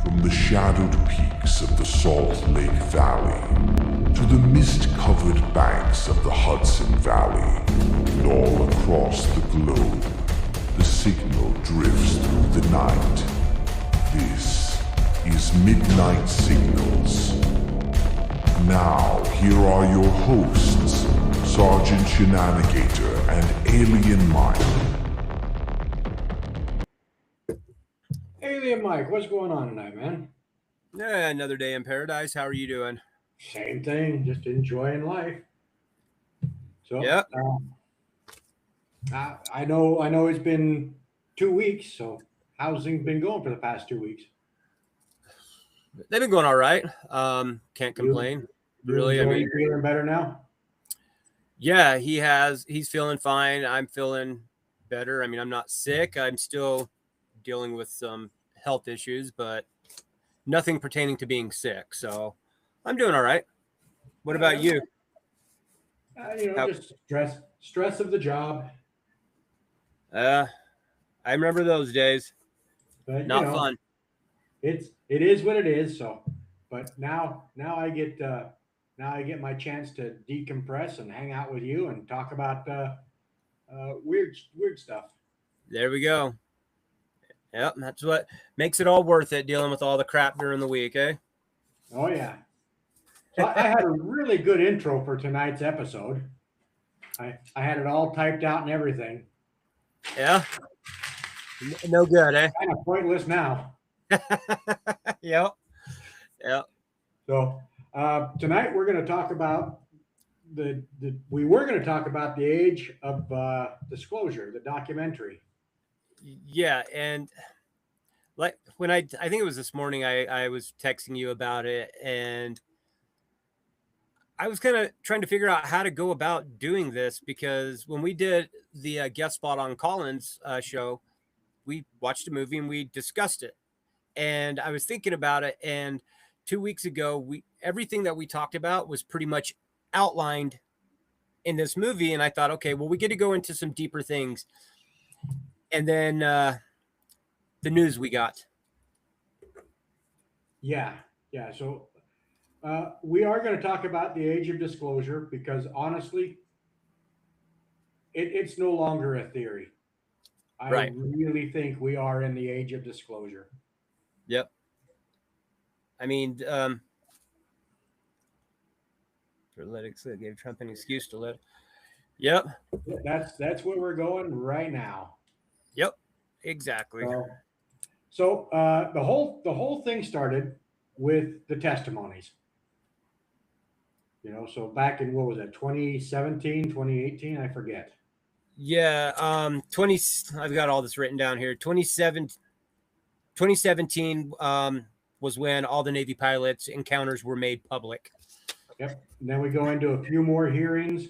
From the shadowed peaks of the Salt Lake Valley to the mist-covered banks of the Hudson Valley and all across the globe, the signal drifts through the night. This is Midnight Signals. Now, here are your hosts, Sergeant Shenanigator and Alien Mike. Alien Mike, what's going on tonight, man? Yeah, another day in paradise. How are you doing? Same thing, just enjoying life. So, Yep. I know it's been 2 weeks. So, how's things been going for the past 2 weeks? They've been going all right. Can't complain. Really, I mean, feeling better now? Yeah, he's feeling fine. I'm feeling better. I mean, I'm not sick. I'm still dealing with some health issues, but nothing pertaining to being sick. So I'm doing all right. What about you? Just stress of the job. I remember those days. But, Not fun. It is what it is. So, but now I get my chance to decompress and hang out with you and talk about weird stuff. There we go. Yep, that's what makes it all worth it, dealing with all the crap during the week, eh? Oh, yeah. So I had a really good intro for tonight's episode. I had it all typed out and everything. Yeah? No good, eh? Kind of pointless now. Yep. So tonight we're going to talk about we were going to talk about The Age of Disclosure, the documentary. Yeah, and like when I think it was this morning, I was texting you about it, and I was kind of trying to figure out how to go about doing this, because when we did the guest spot on Colin's show, we watched a movie and we discussed it, and I was thinking about it, and 2 weeks ago, everything that we talked about was pretty much outlined in this movie, and I thought, okay, well, we get to go into some deeper things. And then the news we got. Yeah. So we are going to talk about the Age of Disclosure because honestly, it's no longer a theory. I really think we are in the Age of Disclosure. Yep. I mean, gave Trump an excuse to let. Yep. That's where we're going right now. Yep, exactly. So the whole thing started with the testimonies. So back in, what was that, 2017, 2018, I forget. Yeah, I've got all this written down here. 2017 was when all the Navy pilots encounters were made public. Yep. And then we go into a few more hearings.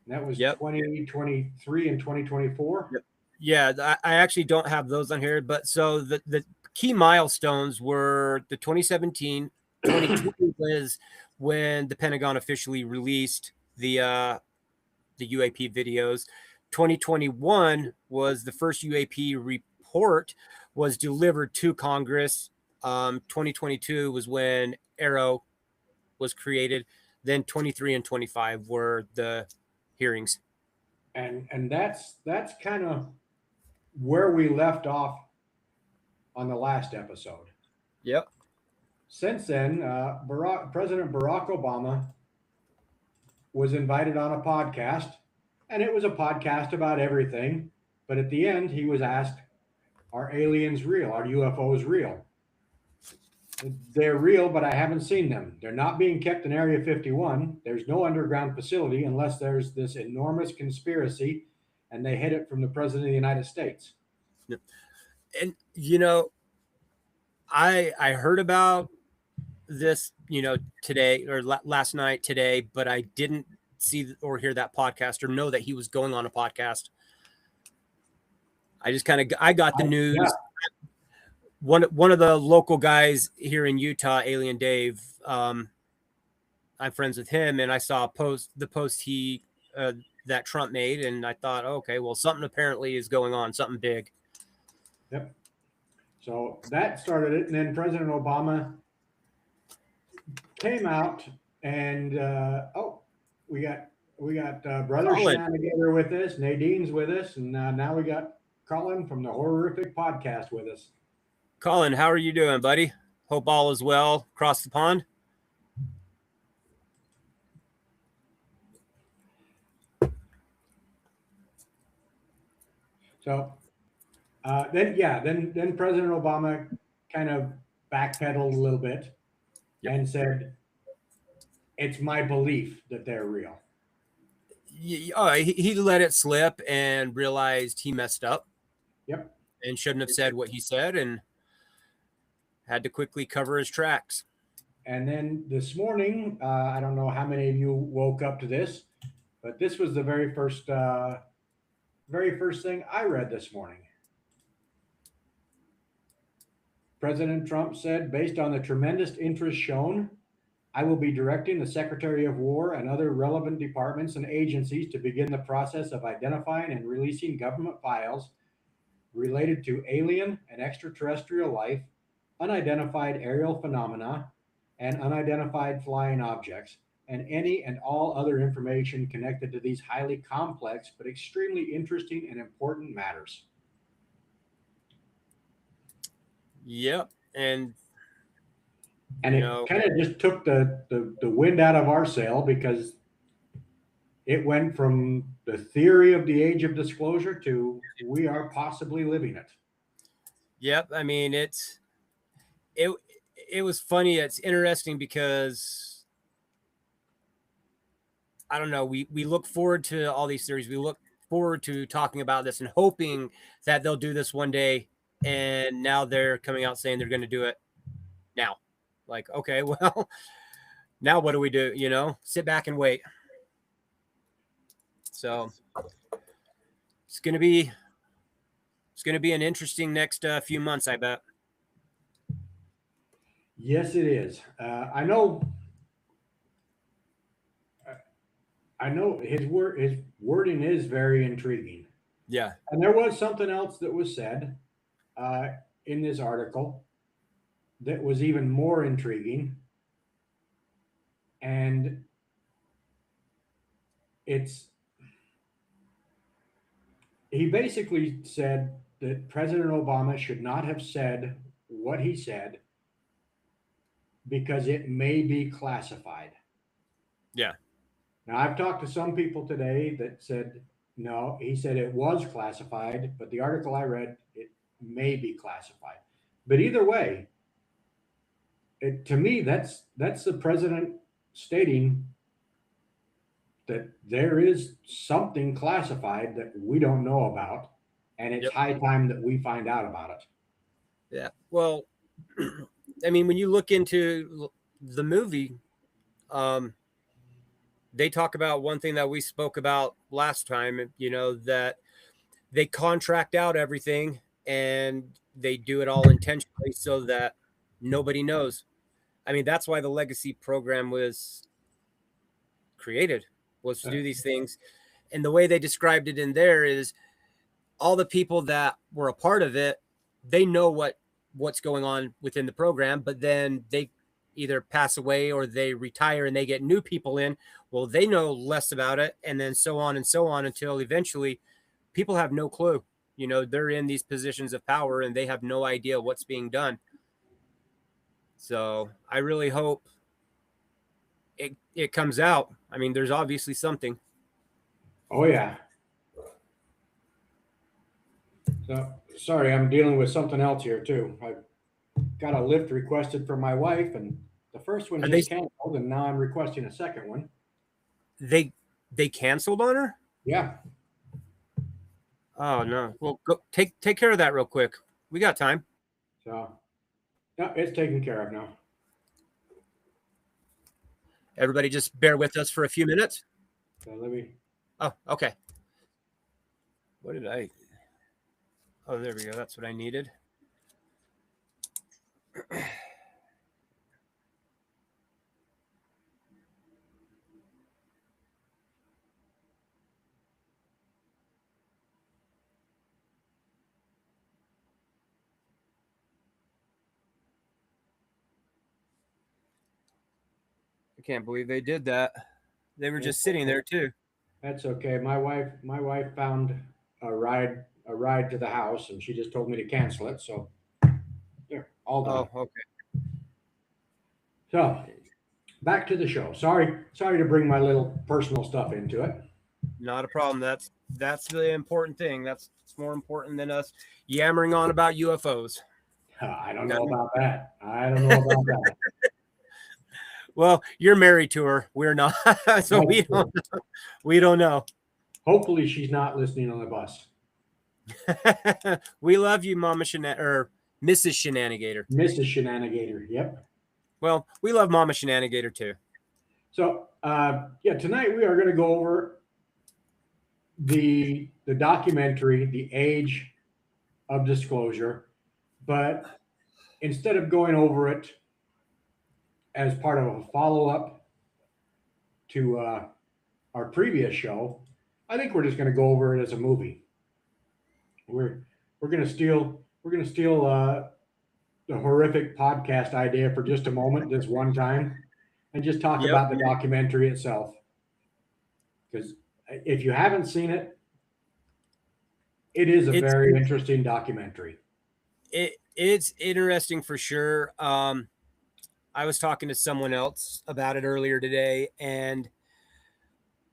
That was 2023 and 2024. Yep. Yeah, I actually don't have those on here, but so the key milestones were the 2017, 2020 was when the Pentagon officially released the UAP videos. 2021 was the first UAP report was delivered to Congress. 2022 was when Arrow was created. Then 23 and 25 were the hearings. And that's kind of where we left off on the last episode. Yep. Since then, President Barack Obama was invited on a podcast, and it was a podcast about everything. But at the end, he was asked, "Are aliens real? Are UFOs real?" They're real, but I haven't seen them. They're not being kept in Area 51. There's no underground facility unless there's this enormous conspiracy, and they hid it from the President of the United States. And, I heard about this, today or last night today, but I didn't see or hear that podcast or know that he was going on a podcast. I just I got the news. Yeah. One of the local guys here in Utah, Alien Dave, I'm friends with him, and I saw the post he that Trump made, and I thought, okay, well, something apparently is going on, something big. Yep. So that started it. And then President Obama came out and, we got Brother Colin, Shenanigator with us. Nadine's with us. And now we got Colin from the Horrific Podcast with us. Colin, how are you doing, buddy? Hope all is well across the pond. So then President Obama kind of backpedaled a little bit and said, "It's my belief that they're real." He let it slip and realized he messed up. Yep. And shouldn't have said what he said and had to quickly cover his tracks. And then this morning, I don't know how many of you woke up to this, but this was the very first thing I read this morning. President Trump said, based on the tremendous interest shown, I will be directing the Secretary of War and other relevant departments and agencies to begin the process of identifying and releasing government files related to alien and extraterrestrial life, unidentified aerial phenomena, and unidentified flying objects, and any and all other information connected to these highly complex but extremely interesting and important matters. Yep. And it kind of just took the wind out of our sail, because it went from the theory of the age of disclosure to we are possibly living it. Yep. I mean, it was funny. It's interesting because I don't know. We look forward to all these theories. We look forward to talking about this and hoping that they'll do this one day. And now they're coming out saying they're going to do it now. Like, okay, well, now what do we do? Sit back and wait. So it's going to be an interesting next few months, I bet. Yes, it is. I know his wording is very intriguing. Yeah. And there was something else that was said in this article that was even more intriguing. And he basically said that President Obama should not have said what he said because it may be classified. Yeah. Now, I've talked to some people today that said, no, he said it was classified, but the article I read, it may be classified. But either way, to me, that's the president stating that there is something classified that we don't know about, and it's high time that we find out about it. Yeah. Well, I mean, when you look into the movie, they talk about one thing that we spoke about last time, that they contract out everything and they do it all intentionally so that nobody knows. I mean, that's why the legacy program was created, was to do these things. And the way they described it in there is all the people that were a part of it, they know what's going on within the program, but then they either pass away or they retire and they get new people in. Well, they know less about it, and then so on until eventually people have no clue. They're in these positions of power and they have no idea what's being done. So I really hope it comes out. I mean, there's obviously something. Oh, yeah. So, sorry, I'm dealing with something else here too. I got a lift requested from my wife, and the first one just canceled, and now I'm requesting a second one. They canceled on her? Yeah. Oh no. Well, go take care of that real quick. We got time. So, no, it's taken care of now. Everybody just bear with us for a few minutes. So let me. Oh, okay. What did I? Oh, there we go. That's what I needed. I can't believe they did that. They were just sitting there too. That's okay. My wife found a ride to the house, and she just told me to cancel it. So there, all done. Oh, okay. So back to the show. Sorry to bring my little personal stuff into it. Not a problem. That's the important thing. That's more important than us yammering on about UFOs. I don't Got know me. about that. I don't know about that. Well, you're married to her. We're not, so That's true. we don't know. Hopefully, she's not listening on the bus. We love you, Mama or Mrs. Shenanigator. Mrs. Shenanigator. Yep. Well, we love Mama Shenanigator too. So yeah, tonight we are going to go over the documentary, The Age of Disclosure, but instead of going over it as part of a follow-up to our previous show, I think we're just going to go over it as a movie. We're going to steal the horrific podcast idea for just a moment, this one time, and just talk Yep. about the documentary itself. Because if you haven't seen it, it is a very interesting documentary. It's interesting for sure. I was talking to someone else about it earlier today, and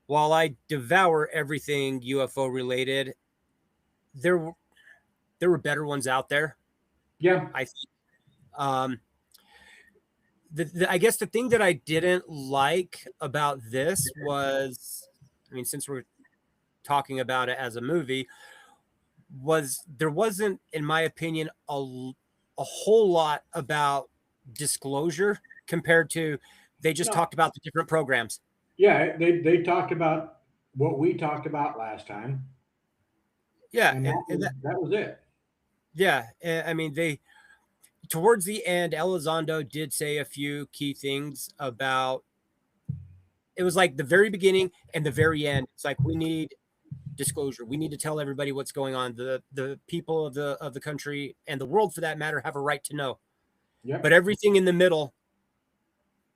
while I devour everything UFO related, there were better ones out there. Yeah. I think. I guess the thing that I didn't like about this was, I mean, since we're talking about it as a movie, was there wasn't, in my opinion, a whole lot about disclosure compared to they just talked about the different programs. Yeah, they talked about what we talked about last time. Yeah, and that was it. Yeah, I mean, towards the end, Elizondo did say a few key things about. It was like the very beginning and the very end. It's like we need disclosure. We need to tell everybody what's going on. The people of the country and the world, for that matter, have a right to know. Yep. But everything in the middle,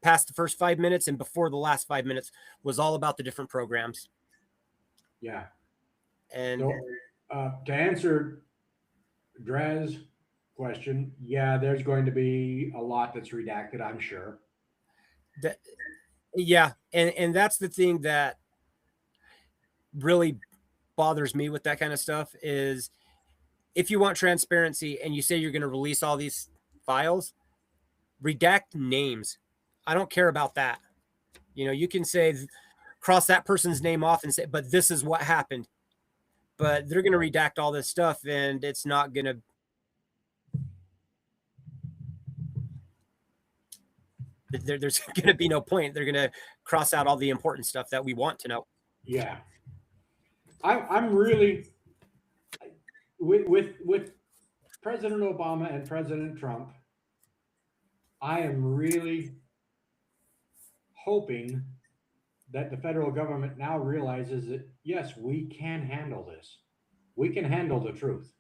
past the first 5 minutes and before the last 5 minutes, was all about the different programs. Yeah. And so, to answer Drez's question, yeah, there's going to be a lot that's redacted, I'm sure. Yeah, and that's the thing that really bothers me with that kind of stuff is if you want transparency and you say you're going to release all these files, redact names. I don't care about that. You know, you can say cross that person's name off and say, but this is what happened. But they're going to redact all this stuff and it's not going to. There's going to be no point. They're going to cross out all the important stuff that we want to know. Yeah. I'm really with President Obama and President Trump. I am really hoping that the federal government now realizes that yes, we can handle this. We can handle the truth.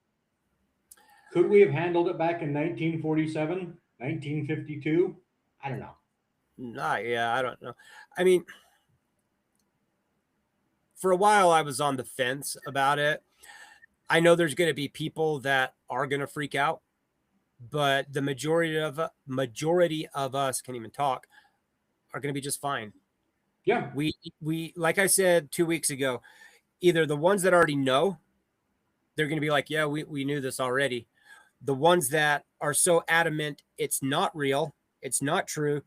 Could we have handled it back in 1947, 1952? I don't know. Yeah, I don't know. I mean, for a while I was on the fence about it. I know there's going to be people that are going to freak out, but the majority of us can't even talk are going to be just fine. Yeah. We like I said 2 weeks ago, either the ones that already know, they're going to be like, yeah, we knew this already. The ones that are so adamant it's not real, it's not true,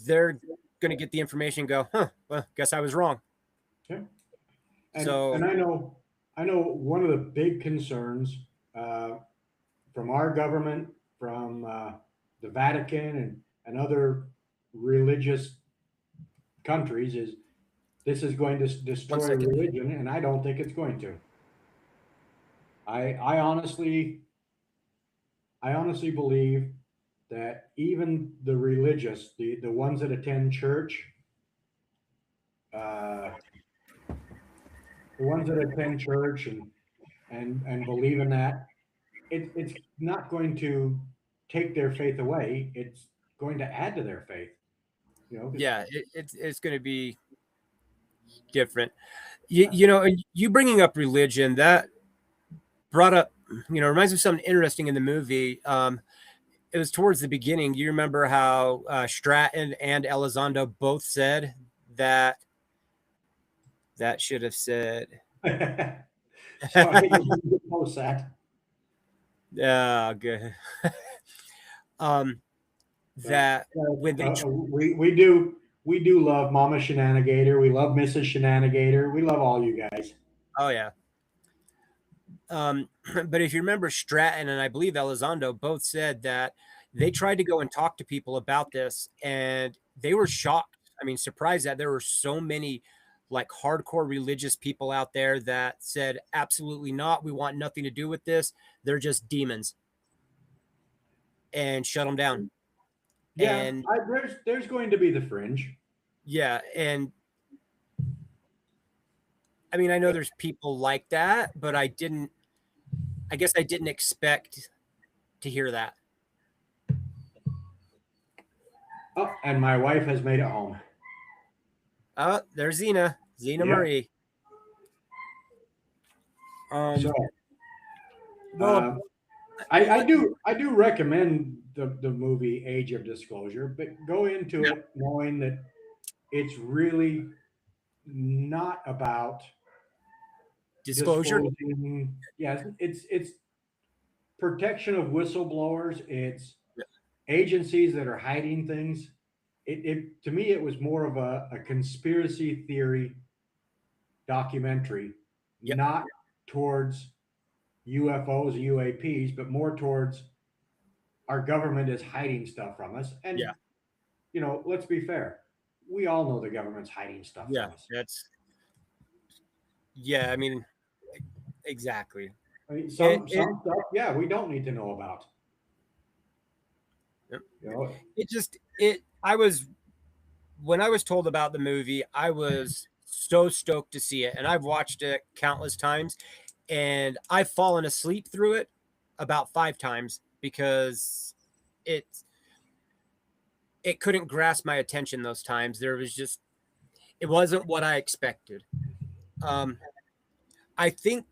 they're going to get the information and go, well, guess I was wrong. Yeah. And I know one of the big concerns from our government, from the Vatican and other religious countries is this is going to destroy religion, and I don't think it's going to. I honestly believe that even the religious, the ones that attend church, the ones that attend church and believe in that, it's not going to take their faith away. It's going to add to their faith. Yeah, it's going to be different. You know, and you bringing up religion, that brought up, reminds me of something interesting in the movie. It was towards the beginning. You remember how Stratton and Elizondo both said that should have said. Sorry, you post that. Yeah, good. um, that when they, We do love Mama Shenanigator. We love Mrs. Shenanigator. We love all you guys. oh yeah. But if you remember, Stratton and I believe Elizondo both said that they tried to go and talk to people about this, and they were shocked. I mean, surprised that there were so many like hardcore religious people out there that said, absolutely not. We want nothing to do with this. They're just demons, and shut them down. Yeah, And there's going to be the fringe. yeah, and I mean, I know there's people like that, but I guess I didn't expect to hear that. Oh, and my wife has made it home. Oh, there's Zena Yep. Marie. So, Well, I do recommend the movie Age of Disclosure, but go into it knowing that it's really not about disclosure. disclosing. Yes, it's protection of whistleblowers. It's agencies that are hiding things. It to me it was more of a conspiracy theory documentary, Yep. not towards UFOs, UAPs, but more towards our government is hiding stuff from us. And Yeah. Let's be fair. We all know the government's hiding stuff Yeah, from us. I mean, exactly. I mean, some stuff, yeah, we don't need to know about. Yep. When I was told about the movie, I was so stoked to see it, and I've watched it countless times, and I've fallen asleep through it about 5 times because it couldn't grasp my attention those times. It wasn't what I expected. I think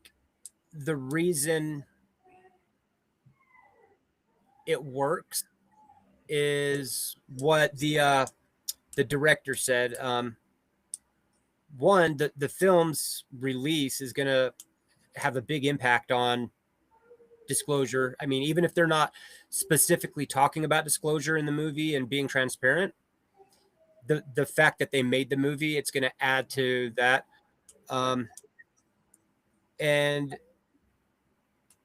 the reason it works is what the director said. One, the film's release is going to have a big impact on disclosure. I mean, even if they're not specifically talking about disclosure in the movie and being transparent, the fact that they made the movie, it's going to add to that. And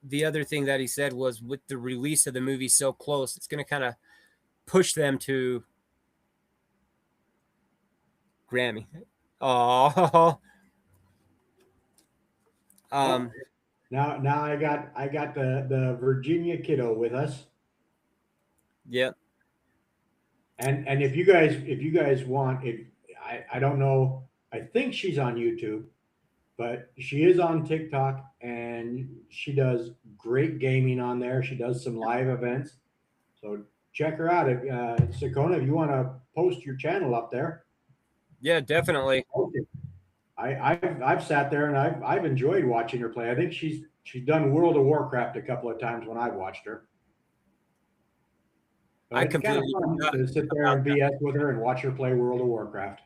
the other thing that he said was, with the release of the movie so close, it's going to kind of push them to Grammy. Oh, Now I got the Virginia kiddo with us. Yep. And if you guys want, I don't know, I think she's on YouTube, but she is on TikTok and she does great gaming on there. She does some live events. So check her out. If Sakona, if you want to post your channel up there. Yeah, definitely. Okay. I've sat there and I've enjoyed watching her play. I think she's done World of Warcraft a couple of times when I've watched her. But it's kind of fun to sit there and BS with her and watch her play World of Warcraft.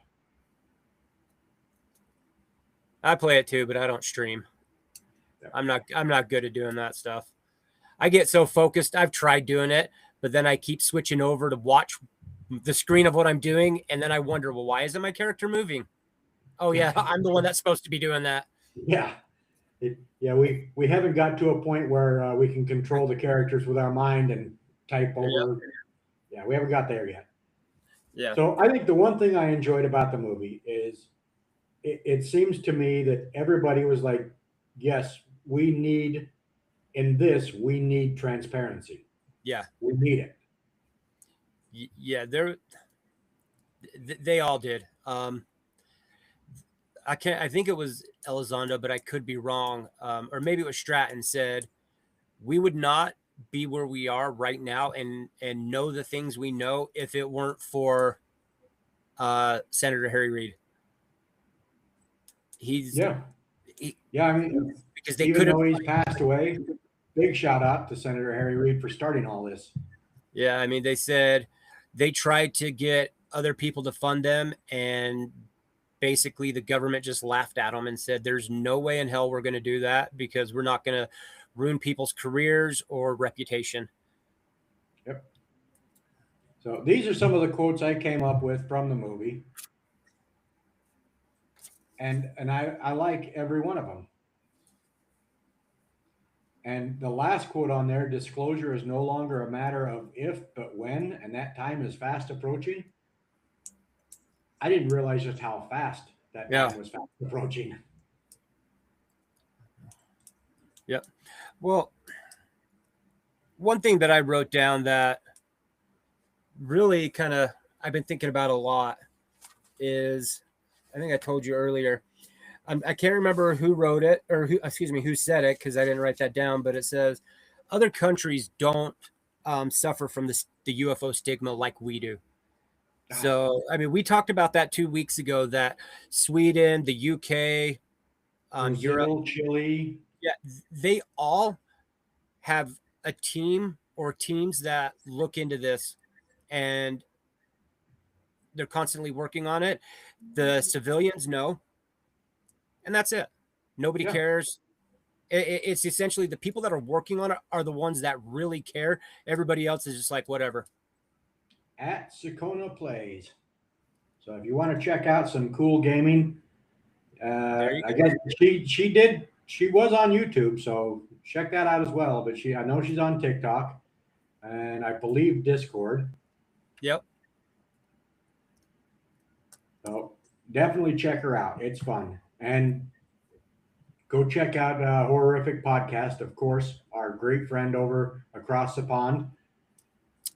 I play it too, but I don't stream. Yeah. I'm not good at doing that stuff. I get so focused. I've tried doing it, but then I keep switching over to watch the screen of what I'm doing, and then I wonder, well, why isn't my character moving? Oh yeah, I'm the one that's supposed to be doing that. Yeah. We haven't got to a point where we can control the characters with our mind and type over. Yeah, we haven't got there yet. Yeah. So I think the one thing I enjoyed about the movie is it seems to me that everybody was like, yes, we need transparency. Yeah. We need it. Yeah, they all did. I think it was Elizondo, but I could be wrong. Or maybe it was Stratton said, we would not be where we are right now and know the things we know if it weren't for Senator Harry Reid. Yeah. I mean, because they even could have. though he's passed away, big shout out to Senator Harry Reid for starting all this. Yeah, I mean, they said they tried to get other people to fund them, and basically the government just laughed at them and said, "There's no way in hell we're going to do that because we're not going to ruin people's careers or reputation." Yep. So these are some of the quotes I came up with from the movie. And I like every one of them. And the last quote on there, disclosure is no longer a matter of if, but when, and that time is fast approaching. I didn't realize just how fast that time was fast approaching. Yep. Well, one thing that I wrote down that really kind of I've been thinking about a lot is, I think I told you earlier, I can't remember who wrote it or who said it, because I didn't write that down, but it says other countries don't suffer from the UFO stigma like we do. So, I mean, we talked about that 2 weeks ago, that Sweden, the UK, Brazil, Europe, Chile. Yeah, they all have a team or teams that look into this, and they're constantly working on it. The civilians know, and that's it. Nobody cares. It's essentially the people that are working on it are the ones that really care. Everybody else is just like, whatever. At Sakona Plays. So if you want to check out some cool gaming, I guess she was on YouTube, so check that out as well. But I know she's on TikTok, and I believe Discord. Yep. So definitely check her out. It's fun. And go check out Horrific Podcast, of course, our great friend over across the pond.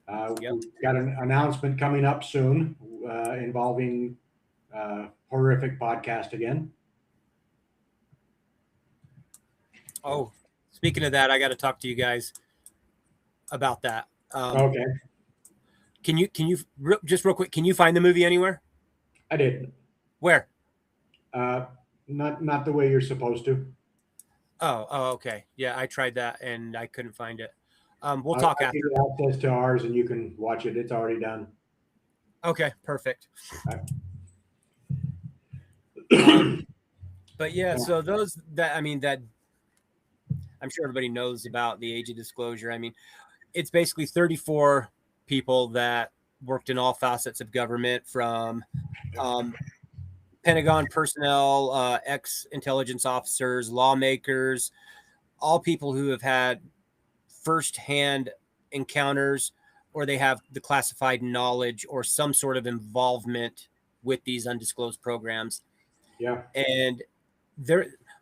We've got an announcement coming up soon involving Horrific Podcast again. Oh, speaking of that, I got to talk to you guys about that. Okay. Can you just real quick? Can you find the movie anywhere? I didn't. Where? Not the way you're supposed to. Oh, okay. Yeah, I tried that and I couldn't find it. We'll talk after. Access to ours, and you can watch it. It's already done. Okay, perfect. But yeah, so those that I'm sure everybody knows about the age of disclosure. I mean, it's basically 34 people that worked in all facets of government, from Pentagon personnel, ex-intelligence officers, lawmakers, all people who have had firsthand encounters, or they have the classified knowledge or some sort of involvement with these undisclosed programs. Yeah. And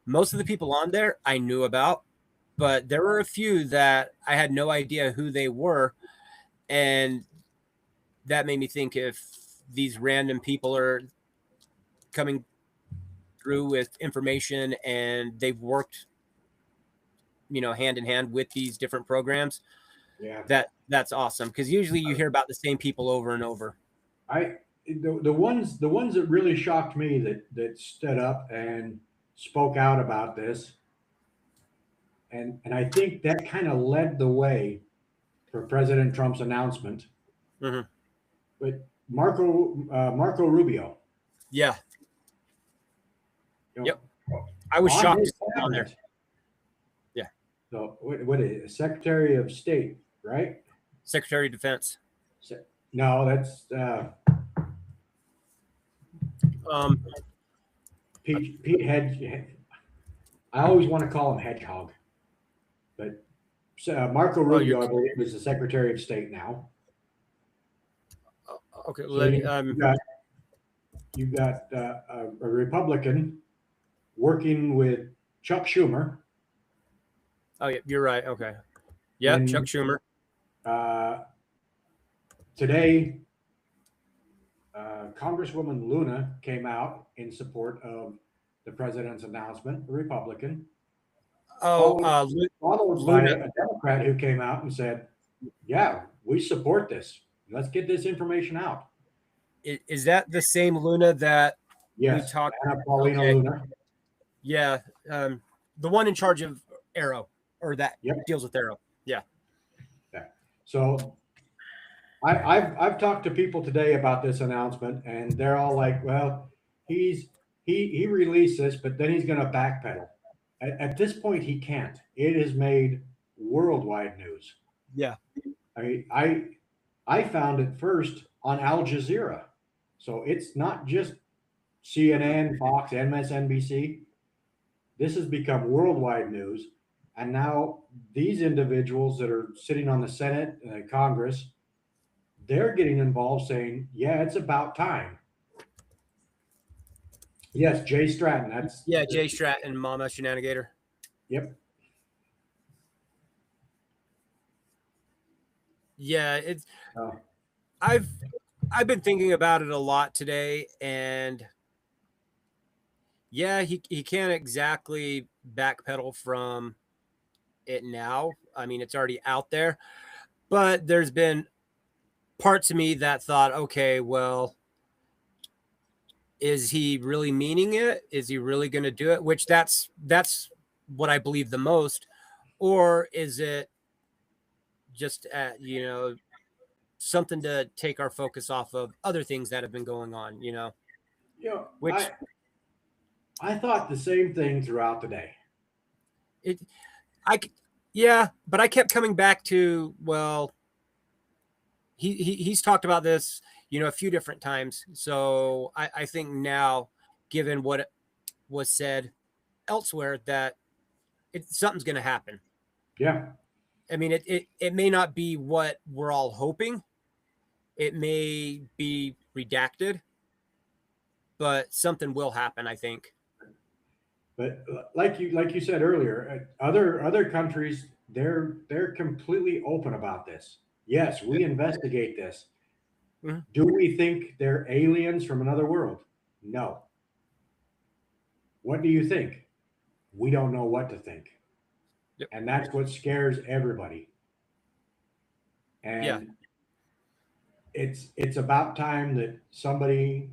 most of the people on there I knew about, but there were a few that I had no idea who they were. And that made me think, if these random people are coming through with information and they've worked, hand in hand with these different programs, that's awesome. Because usually you hear about the same people over and over. The ones that really shocked me that stood up and spoke out about this, and I think that kind of led the way for President Trump's announcement. Mm-hmm. But Marco Rubio. Yeah. Yep. I was shocked to see on there. Yeah. So what is it? Secretary of State, right? Secretary of Defense. No, that's Pete Hedge. I always want to call him Hedgehog, but Marco Rubio, I believe, is the Secretary of State now. Okay, so you've got a Republican working with Chuck Schumer. Oh, yeah, you're right. Okay. Yeah, Chuck Schumer. Today, Congresswoman Luna came out in support of the president's announcement, a Republican. Followed by a Democrat who came out and said, yeah, we support this. Let's get this information out. Is that the same Luna that we Yes, talked? Anna Paulina Okay. Luna. Yeah. The one in charge of Arrow, or that Yep. deals with Arrow. Yeah. Yeah. So I've talked to people today about this announcement, and they're all like, "Well, he released this, but then he's going to backpedal." At this point, he can't. It has made worldwide news. Yeah. I mean, I found it first on Al Jazeera, so it's not just CNN, Fox, MSNBC. This has become worldwide news, and now these individuals that are sitting on the Senate and Congress, they're getting involved, saying, "Yeah, it's about time." Yes, Jay Stratton. That's Yeah. Jay Stratton, Mama Shenanigator. yep. Yeah. It's Uh, I've I've been thinking about it a lot today, and yeah, he can't exactly backpedal from it now. I mean, it's already out there, but there's been parts of me that thought, okay, well, is he really meaning it? Is he really going to do it? Which that's what I believe the most, or is it just something to take our focus off of other things that have been going on? you know, Which I thought the same thing throughout the day. it I yeah, but I kept coming back to, well, he's talked about this, a few different times. So I think now, given what was said elsewhere, that something's going to happen. Yeah, I mean, it may not be what we're all hoping. It may be redacted, but something will happen, I think. but like you said earlier, other countries, they're completely open about this. Yes, we investigate this. Mhm. Do we think they're aliens from another world? No. What do you think? We don't know what to think. Yep. And that's what scares everybody. Yeah. And it's about time that somebody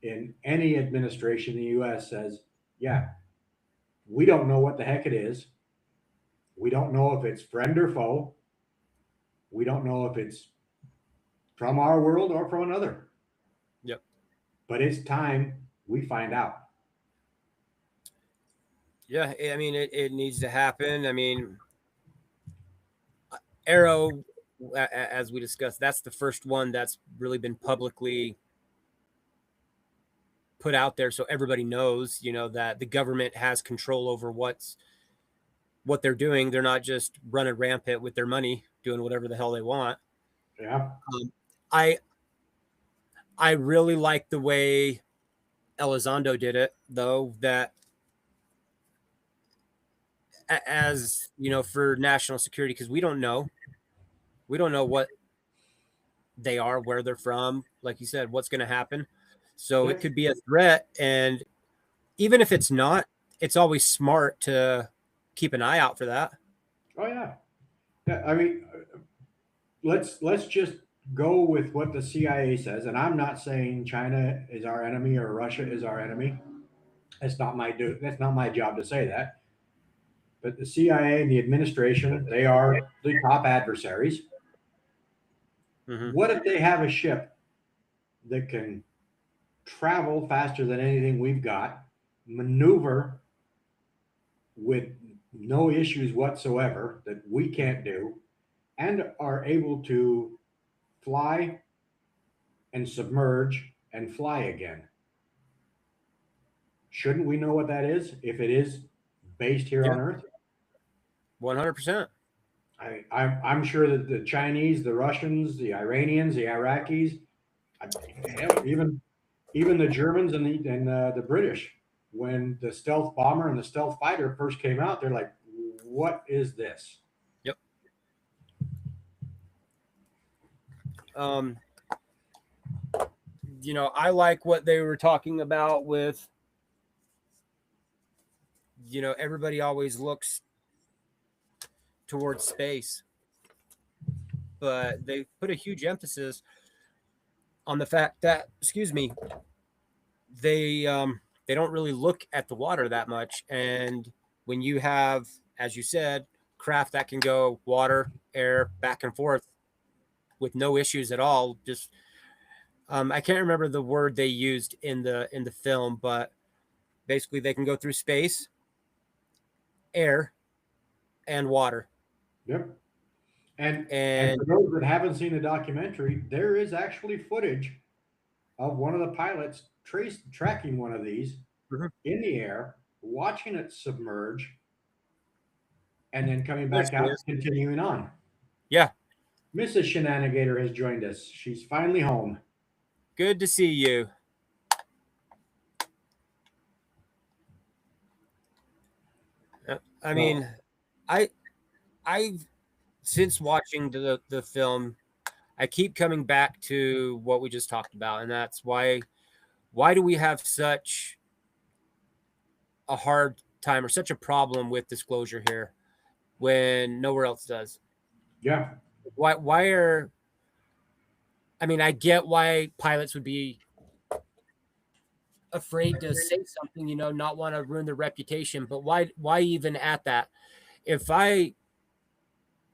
in any administration in the US says, yeah, we don't know what the heck it is. We don't know if it's friend or foe. We don't know if it's from our world or from another. Yep. But it's time we find out. Yeah. I mean, it needs to happen. I mean, Arrow, as we discussed, that's the first one that's really been publicly put out there, so everybody knows, that the government has control over what they're doing. They're not just running rampant with their money, doing whatever the hell they want. Yeah. I I really like the way Elizondo did it, though. That as for national security, because we don't know what they are, where they're from, like you said, what's going to happen. So it That's, could be a threat, and even if it's not, it's always smart to keep an eye out for that. oh yeah. Yeah. I mean, let's just go with what the CIA says. And I'm not saying China is our enemy or Russia is our enemy. That's not my job to say that. But the CIA and the administration, they are the top adversaries. Mm-hmm. What if they have a ship that can travel faster than anything we've got, maneuver with no issues whatsoever that we can't do, and are able to fly and submerge and fly again? Shouldn't we know what that is if it is based here Yeah, on Earth? 100%. I'm sure that the Chinese, the Russians, the Iranians, the Iraqis, hell, even the Germans and the British, when the stealth bomber and the stealth fighter first came out, they're like, "What is this?" Yep. Um, I like what they were talking about with, everybody always looks towards space, but they put a huge emphasis on the fact that, excuse me, they don't really look at the water that much. And when you have, as you said, craft that can go water, air, back and forth with no issues at all, just I can't remember the word they used in the film, but basically they can go through space, air, and water. Yep. And And for those that haven't seen the documentary, there is actually footage of one of the pilots tracking one of these Mhm. in the air, watching it submerge, and then coming There back she out is. and continuing on. Yeah, Mrs. Shenanigator has joined us. She's finally home. good to see you. I So, mean, I I've since watching the film, I keep coming back to what we just talked about, and that's why do we have such a hard time or such a problem with disclosure here when nowhere else does? yeah, Why are I mean, I get why pilots would be afraid to say something, not want to ruin their reputation, but why even at that? If I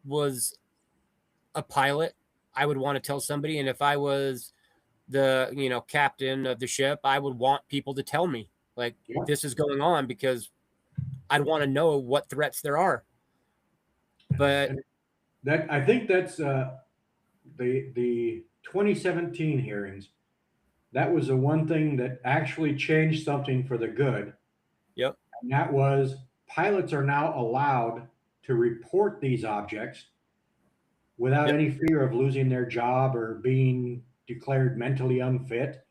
was a pilot, I would want to tell somebody, and if I was the captain of the ship, I would want people to tell me like yeah. this is going on because I'd want to know what threats there are. But And that I think that's the 2017 hearings. That was the one thing that actually changed something for the good, yep, and that was pilots are now allowed to report these objects without yep, any fear of losing their job or being declared mentally unfit.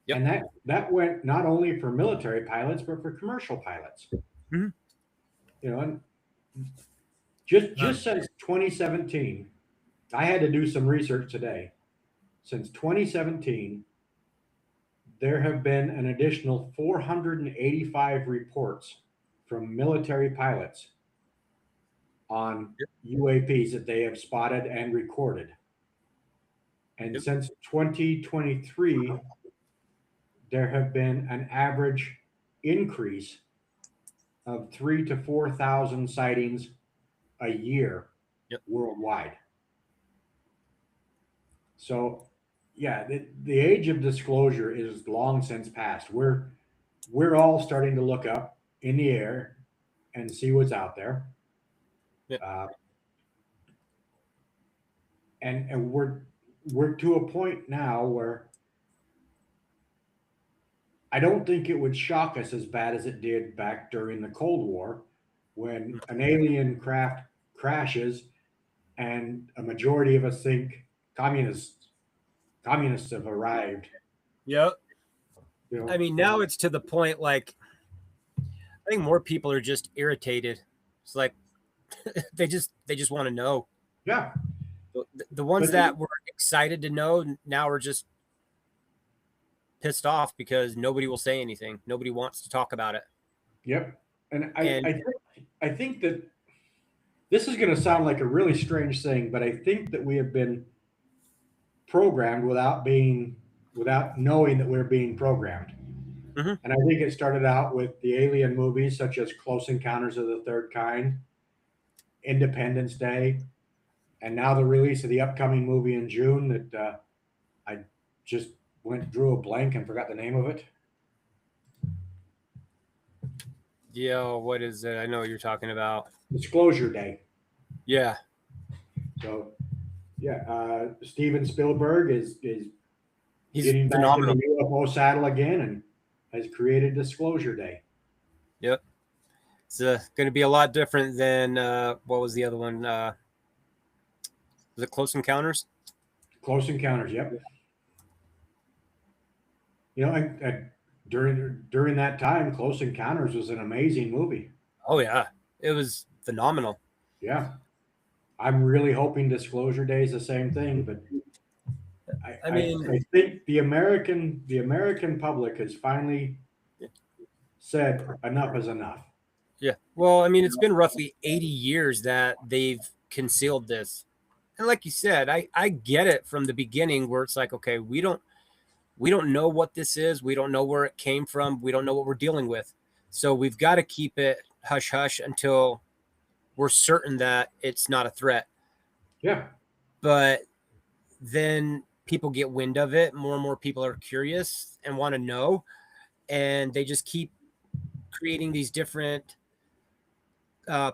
yep, And that went not only for military pilots but for commercial pilots. mhm. And just Uh, just since 2017, I had to do some research today. Since 2017, there have been an additional 485 reports from military pilots on yep, UAPs that they have spotted and recorded. And yep, since 2023, there have been an average increase of 3 to 4,000 sightings a year yep. worldwide. So, yeah, the age of disclosure is long since past. We're all starting to look up in the air and see what's out there, Yep. uh, and we're to a point now where I don't think it would shock us as bad as it did back during the Cold War, when an alien craft crashes and a majority of us think communists communists have arrived. Yep. You I know, mean, now it's to the point like I think more people are just irritated. It's like they just want to know. yeah. The ones But that were excited to know now are just pissed off because nobody will say anything. Nobody wants to talk about it. yep. And And I think that this is going to sound like a really strange thing, but I think that we have been programmed without knowing that we're being programmed. mhm, And I think it started out with the alien movies such as Close Encounters of the Third Kind, Independence Day, and now the release of the upcoming movie in June that I just drew a blank and forgot the name of it. yeah, what is it? I know what you're talking about. Disclosure Day. Yeah, So yeah, Steven Spielberg is he's getting back in phenomenal. the UFO saddle again and has created Disclosure Day. Yep. It's going to be a lot different than what was the other one? Was it Close Encounters? Close Encounters. Yep. And during that time, Close Encounters was an amazing movie. Oh yeah, it was phenomenal. Yeah, I'm really hoping Disclosure Day is the same thing, but I I mean, think the American public has finally said enough is enough. yeah. Well, I mean, it's been roughly 80 years that they've concealed this. And like you said, I get it from the beginning where it's like, okay, we don't we don't know what this is. We don't know where it came from. We don't know what we're dealing with. So we've got to keep it hush hush until we're certain that it's not a threat. Yeah. But then people get wind of it. More and more people are curious and want to know. And they just keep creating these different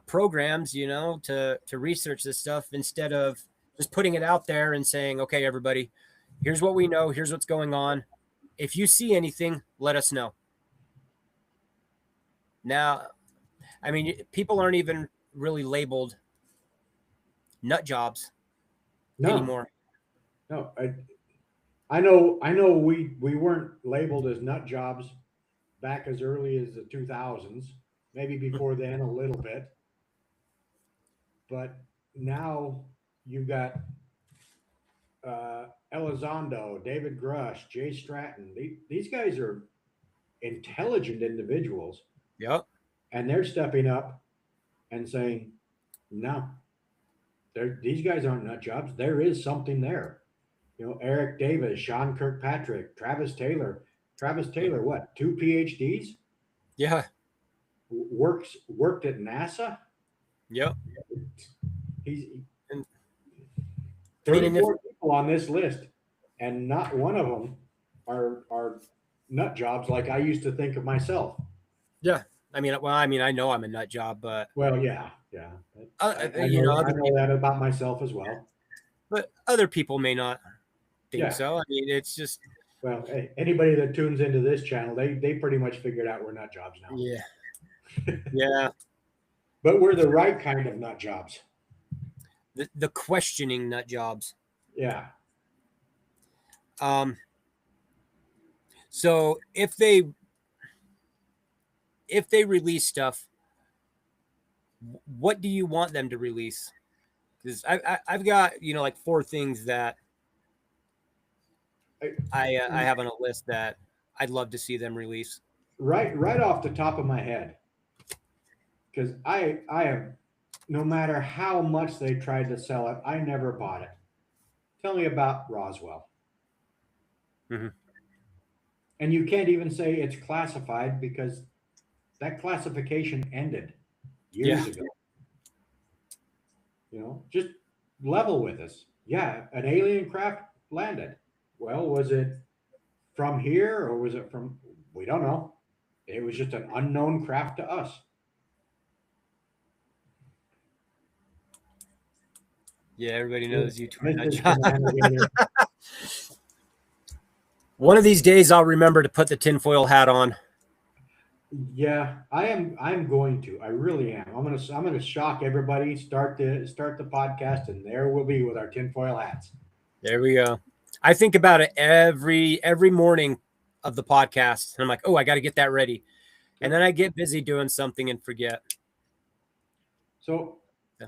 programs, to research this stuff instead of just putting it out there and saying, okay, everybody, here's what we know. Here's what's going on. If you see anything, let us know. Now, I mean, people aren't even really labeled nut jobs anymore. No, I know we weren't labeled as nut jobs back as early as the 2000s, maybe before then a little bit. But now you've got Elizondo, David Grush, Jay Stratton. These guys are intelligent individuals, Yep. and they're stepping up and saying, no, these guys aren't nut jobs. There is something there. Eric Davis, Sean Kirkpatrick, Travis Taylor. Travis Taylor, what? 2 PhDs? Yeah. Worked at NASA. Yep. He's And 34 people on this list, and not one of them are nut jobs like I used to think of myself. Yeah. I know I'm a nut job, but Yeah. I know that about myself as well. But other people may not think so. I mean, it's just anybody that tunes into this channel, they pretty much figured out we're nut jobs now. Yeah. Yeah. But we're the right kind of nut jobs. The questioning nut jobs. Yeah. So if they release stuff, what do you want them to release? Because I've got like 4 things that I have on a list that I'd love to see them release. Right off the top of my head, because I have, no matter how much they tried to sell it, I never bought it. Tell me about Roswell. Mm-hmm. And you can't even say it's classified because that classification ended years ago. Just level with us. Yeah, an alien craft landed. Well, was it from here or was it from? We don't know. It was just an unknown craft to us. Yeah, everybody knows you. One of these days, I'll remember to put the tinfoil hat on. Yeah, I am. I'm going to. I really am. I'm gonna shock everybody. Start the podcast, and there we'll be with our tinfoil hats. There we go. I think about it every morning of the podcast, and I'm like, oh, I got to get that ready, and then I get busy doing something and forget. So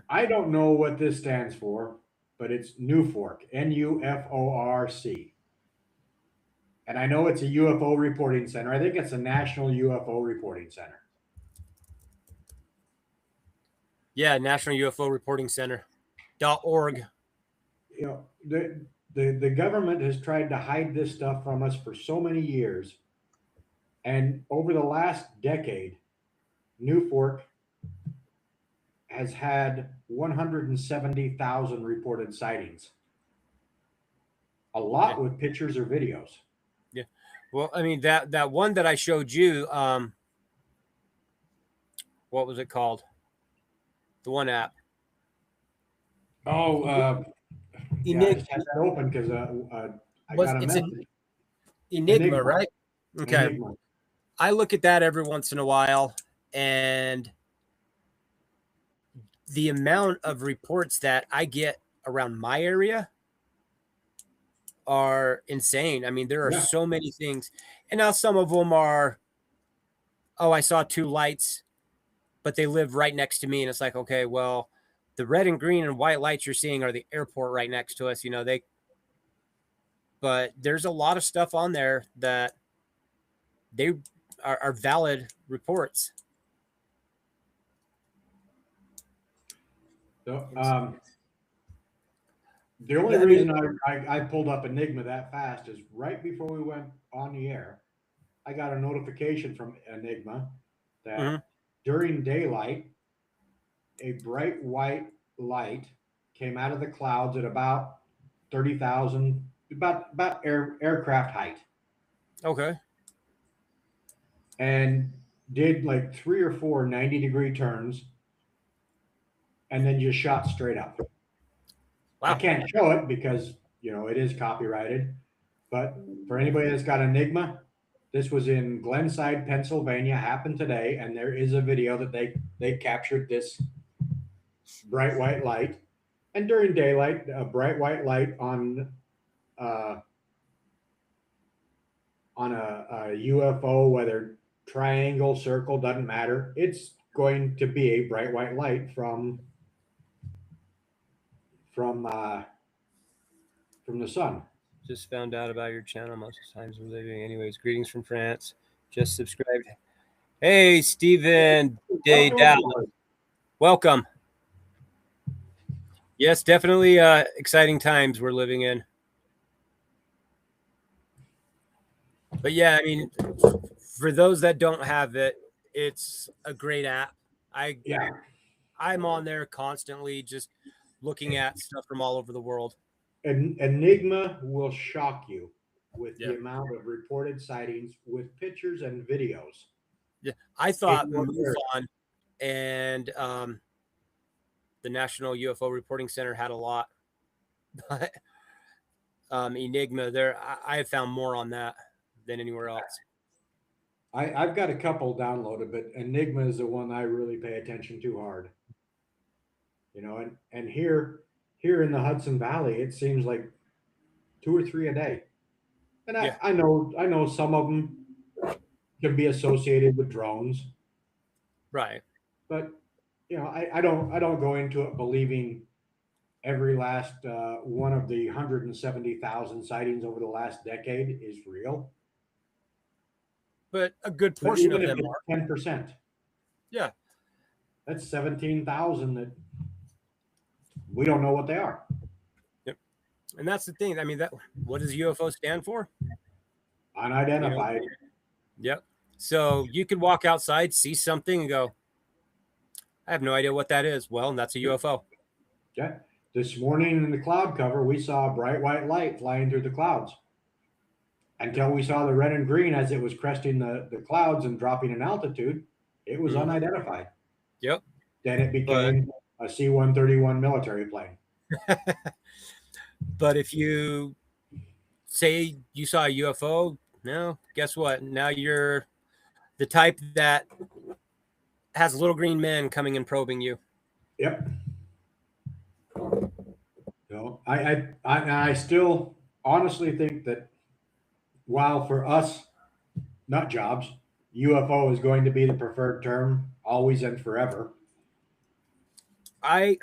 I don't know what this stands for, but it's NUFORC, NUFORC. And I know it's a UFO reporting center. I think it's a National UFO Reporting Center. Yeah, National UFO Reporting Center.org. The government has tried to hide this stuff from us for so many years. And over the last decade, NUFORC has had 170,000 reported sightings. A lot with pictures or videos. Yeah. Well, I mean, that one that I showed you, what was it called? The one app. Oh, I just had that open because I got a message. Enigma, right? Okay. Enigma. I look at that every once in a while, and the amount of reports that I get around my area are insane. I mean, there are so many things. And now some of them are, oh, I saw 2 lights, but they live right next to me. And it's like, okay, well, the red and green and white lights you're seeing are the airport right next to us. But there's a lot of stuff on there that they are valid reports. So, The only I mean, reason I pulled up Enigma that fast is right before we went on the air, I got a notification from Enigma mhm. that during daylight, a bright white light came out of the clouds at about 30,000, about aircraft height, Okay. and did like three or four 90-degree turns, and then just shot straight up. I Wow. can't show it because it is copyrighted. But for anybody that's got Enigma, this was in Glenside, Pennsylvania. Happened today, and there is a video that they captured this bright white light. And during daylight, a bright white light uh, on a UFO, whether triangle, circle, doesn't matter. It's going to be a bright white light from uh, from the sun. Just found out about your channel. Most of the times we're living. Anyways, greetings from France. Just subscribed. Hey, Stephen Day Welcome Dallas. aboard. Welcome. Yes, definitely exciting times we're living in. But yeah, I mean, for those that don't have it, it's a great app. Yeah, I'm on there constantly just looking at stuff from all over the world. Enigma will shock you with the Yeah. amount of reported sightings with pictures and videos. Yeah. I In thought one area. MUFON and the National UFO Reporting Center had a lot, but Enigma, I have found more on that than anywhere else. I've got a couple downloaded, but Enigma is the one I really pay attention to hard. And here in the Hudson Valley, it seems like two or three a day. And Yeah. I know some of them can be associated with drones, Right. but I don't go into it believing every last one of the 170,000 sightings over the last decade is real. But a good But portion even of if them it's are. 10%, Yeah. that's 17,000 that we don't know what they are. Yep. And that's the thing. I mean, what does UFO stand for? Unidentified. Yep. So you could walk outside, see something, and go, I have no idea what that is. Well, that's a UFO. Okay. This morning in the cloud cover, we saw a bright white light flying through the clouds until we saw the red and green as it was cresting the clouds and dropping in altitude. It was unidentified. Yep. Then it became a C-131 military plane. But if you say you saw a UFO, no, guess what? Now you're the type that has little green men coming and probing you. Yep. So I still honestly think that while for us nut jobs, UFO is going to be the preferred term always and forever. I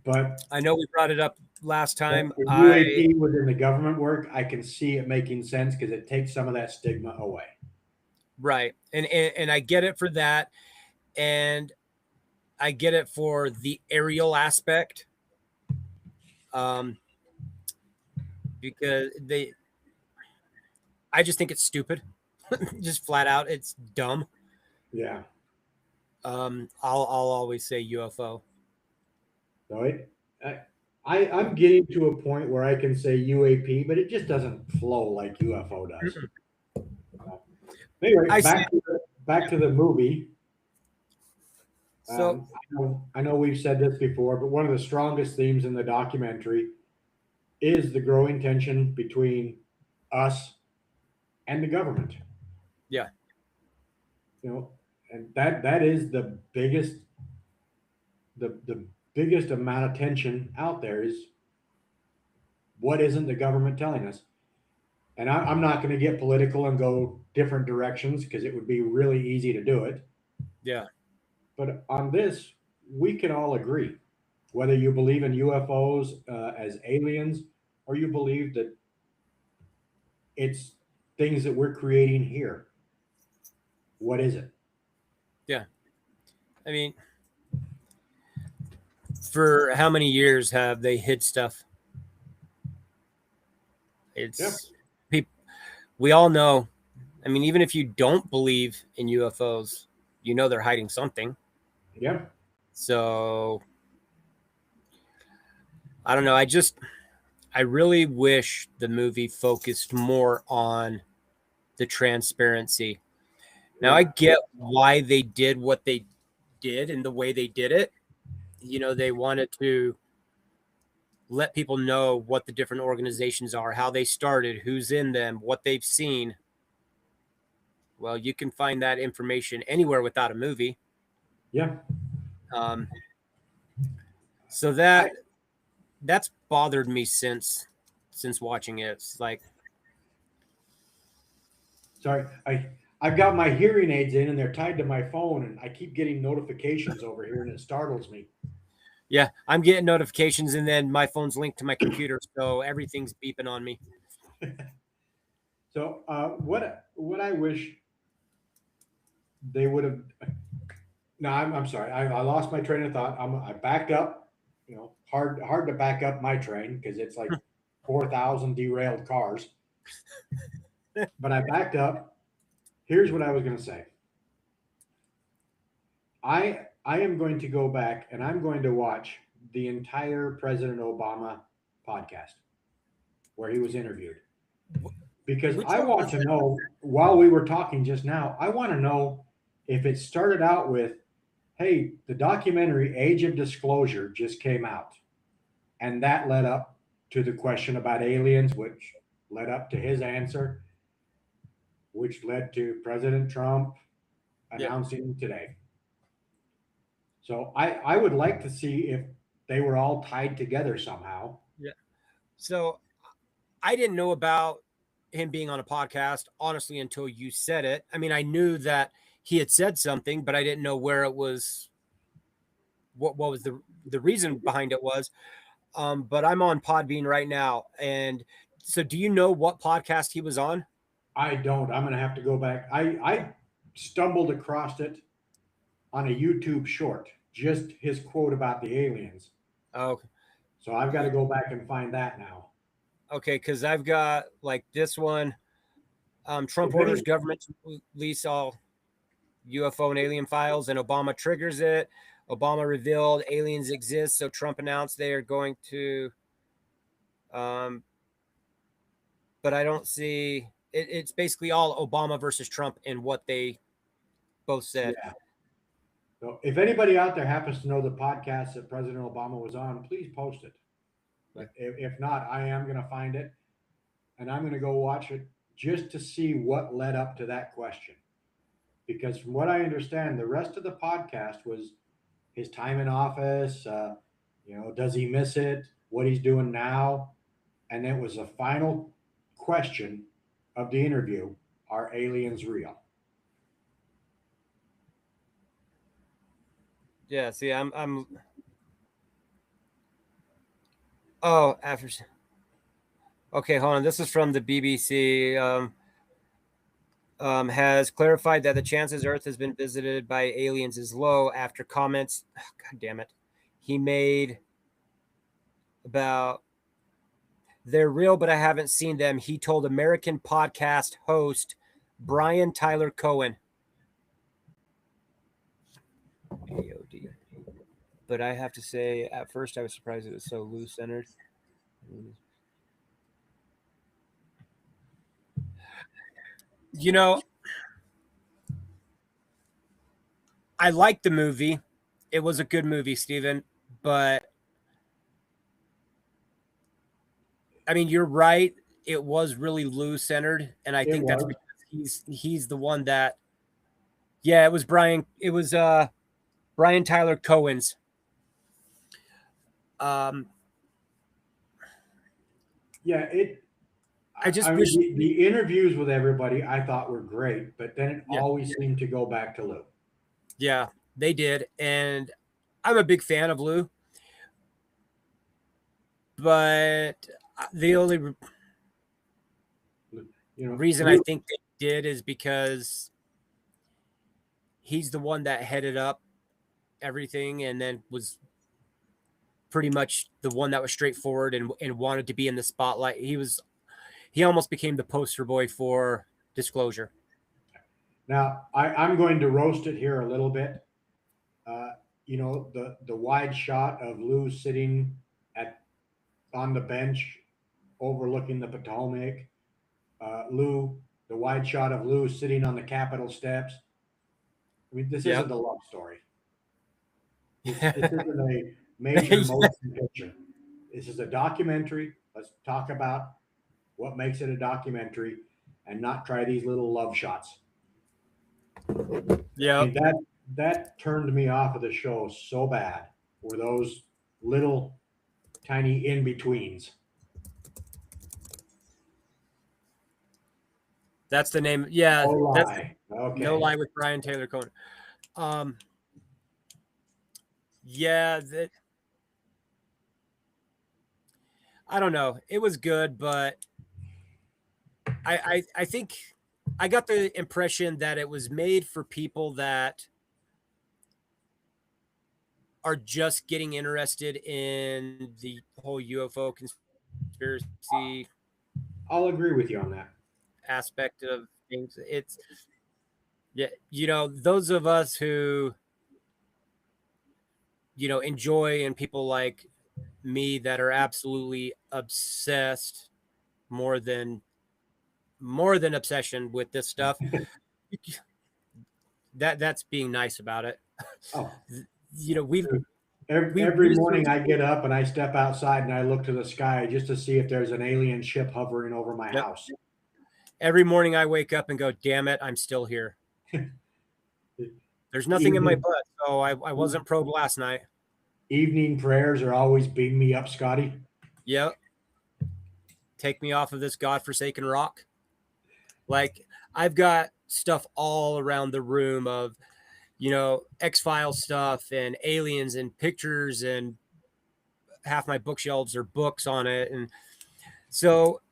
But know we brought it up last time. the UAP within the government work, I can see it making sense because it takes some of that stigma away. Right. And I get it for that. And I get it for the aerial aspect. Because I just think it's stupid. Just flat out, it's dumb. Yeah. I'll always say UFO. So I'm getting to a point where I can say UAP, but it just doesn't flow like UFO does. Anyway, back to the movie. So I know we've said this before, but one of the strongest themes in the documentary is the growing tension between us and the government. Yeah. And that is the biggest amount of tension out there is what isn't the government telling us? And I'm not going to get political and go different directions because it would be really easy to do it. Yeah. But on this, we can all agree, whether you believe in UFOs as aliens or you believe that it's things that we're creating here. What is it? Yeah. I mean, for how many years have they hid stuff It's we all know. I mean, even if you don't believe in UFOs, you know they're hiding something. Yeah. So I don't know. I really wish the movie focused more on the transparency. Now I get why they did what they did and the way they did it. You know, they wanted to let people know what the different organizations are, how they started, who's in them, what they've seen. Well, you can find that information anywhere without a movie. Yeah. So that's bothered me since watching it. It's like, Sorry, I've got my hearing aids in and they're tied to my phone, and I keep getting notifications over here, and it startles me. yeah, I'm getting notifications, and then my phone's linked to my computer, so everything's beeping on me. So, what I wish they would have. No, I'm sorry. I lost my train of thought. I backed up. You know, hard to back up my train because it's like 4,000 derailed cars. But I backed up. Here's what I was going to say. I am going to go back and I'm going to watch the entire President Obama podcast where he was interviewed. Because Which I one want was to that? know, while we were talking just now, I want to know if it started out with, hey, the documentary Age of Disclosure just came out. And that led up to the question about aliens, which led up to his answer, which led to President Trump Yep. announcing today. So I would like to see if they were all tied together somehow. Yeah. So I didn't know about him being on a podcast, honestly, until you said it. I mean, I knew that he had said something, but I didn't know where it was, what was the reason behind it was. But I'm on Podbean right now. And so do you know what podcast he was on? I don't. I'm going to have to go back. I stumbled across it on a YouTube short, just his quote about the aliens. Oh, So I've got to go back and find that now. okay. Cause I've got like this one. Trump If orders any, government to release all UFO and alien files, and Obama triggers it. Obama revealed aliens exist, so Trump announced they are going to. But I don't see it. It's basically all Obama versus Trump and what they both said. yeah. So if anybody out there happens to know the podcast that President Obama was on, please post it. But if not, I am going to find it and I'm going to go watch it just to see what led up to that question. Because from what I understand, the rest of the podcast was his time in office. Does he miss it? What he's doing now? And it was a final question of the interview: are aliens real? Yeah. See, I'm. Oh, after. Okay, hold on. This is from the BBC. Has clarified that the chances Earth has been visited by aliens is low after comments. Oh, God damn it. He made about they're real, but I haven't seen them. He told American podcast host Brian Tyler Cohen. AOD. But I have to say, at first, I was surprised it was so loose centered. You know, I liked the movie. It was a good movie, Steven. But I mean, you're right. It was really loose centered, and I It think that's was. because he's the one that. Yeah, it was Brian. It was Brian Tyler Cohen's. Yeah, it. I just I mean, wish. the interviews with everybody I thought were great, but then it Yeah, always seemed to go back to Lou. yeah, they did, and I'm a big fan of Lou. But the only reason I Lou, think they did is because he's the one that headed up everything and then was pretty much the one that was straightforward and wanted to be in the spotlight. he almost became the poster boy for disclosure. Now, I'm going to roast it here a little bit. Uh, the wide shot of Lou sitting on the bench overlooking the Potomac. The wide shot of Lou sitting on the Capitol steps. I mean, this Yep. isn't a love story. This isn't a major motion picture. This is a documentary. Let's talk about what makes it a documentary and not try these little love shots. Yeah. I mean, that turned me off of the show so bad, were those little tiny in-betweens. That's the name. Yeah. No That's lie. Okay. No Lie with Brian Taylor Cohen. Yeah, I don't know. It was good, but I think I got the impression that it was made for people that are just getting interested in the whole UFO conspiracy I'll agree with you on that. aspect of things. It's, yeah, those of us who, enjoy, and people like me that are absolutely obsessed, more than obsession with this stuff. That's being nice about it. Oh, We've every morning I get up and I step outside and I look to the sky just to see if there's an alien ship hovering over my Yep. house. Every morning I wake up and go, damn it, I'm still here. There's nothing in my butt, so I wasn't probed last night. Evening prayers are always beam me up, Scotty. Yep. Take me off of this godforsaken rock. Like, I've got stuff all around the room of, X-Files stuff and aliens and pictures, and half my bookshelves are books on it. And so,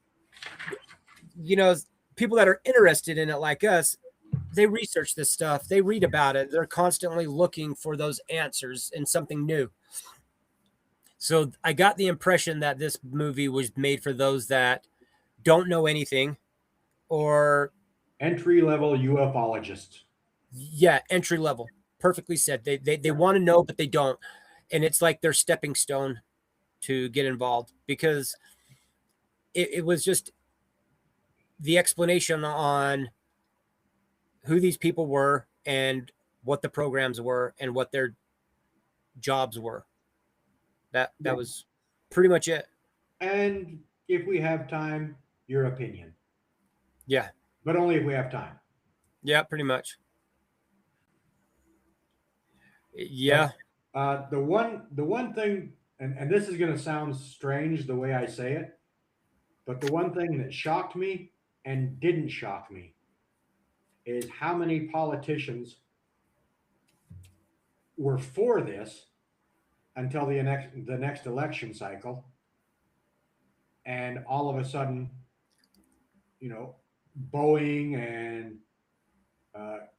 people that are interested in it like us, they research this stuff. They read about it. They're constantly looking for those answers and something new. So I got the impression that this movie was made for those that don't know anything, or entry-level ufologists. Yeah, entry level. Perfectly said. They want to know, but they don't. And it's like their stepping stone to get involved, because it was just the explanation on who these people were and what the programs were and what their jobs were. That was pretty much it. And if we have time, your opinion. Yeah. But only if we have time. Yeah, pretty much. Yeah. The one thing, and this is going to sound strange the way I say it, but the one thing that shocked me and didn't shock me is how many politicians were for this until the next election cycle, and all of a sudden, Boeing and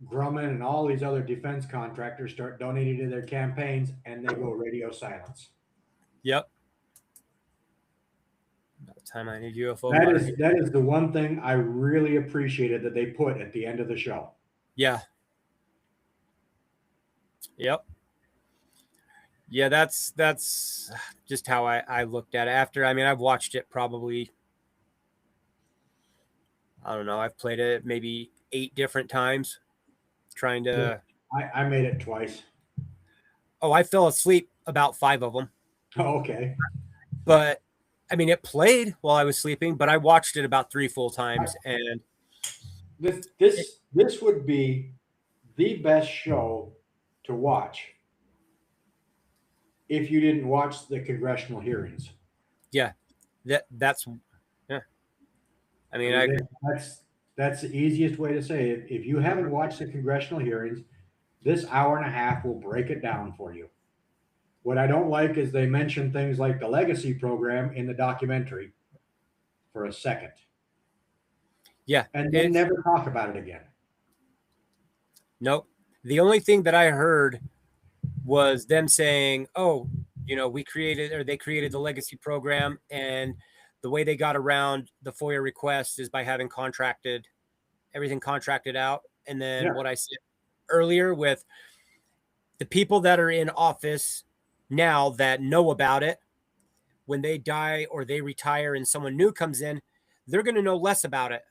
Grumman and all these other defense contractors start donating to their campaigns, and they go radio silence. Yep. About the time I need UFO. That is the one thing I really appreciated that they put at the end of the show. Yeah. Yep. Yeah, that's just how I looked at it. After, I've watched it probably, I don't know, I've played it maybe 8 different times trying to. I made it twice. Oh, I fell asleep about 5 of them. Oh, okay. But it played while I was sleeping, but I watched it about 3 full times. And this would be the best show to watch if you didn't watch the congressional hearings. Yeah, that's yeah. That's the easiest way to say it. If you haven't watched the congressional hearings, this hour and a half will break it down for you. What I don't like is they mention things like the legacy program in the documentary for a second. Yeah. And then never talk about it again. Nope. The only thing that I heard was them saying, oh, they created the legacy program, and the way they got around the FOIA request is by having everything contracted out. And then what I said earlier with the people that are in office now that know about it, when they die or they retire and someone new comes in, they're going to know less about it.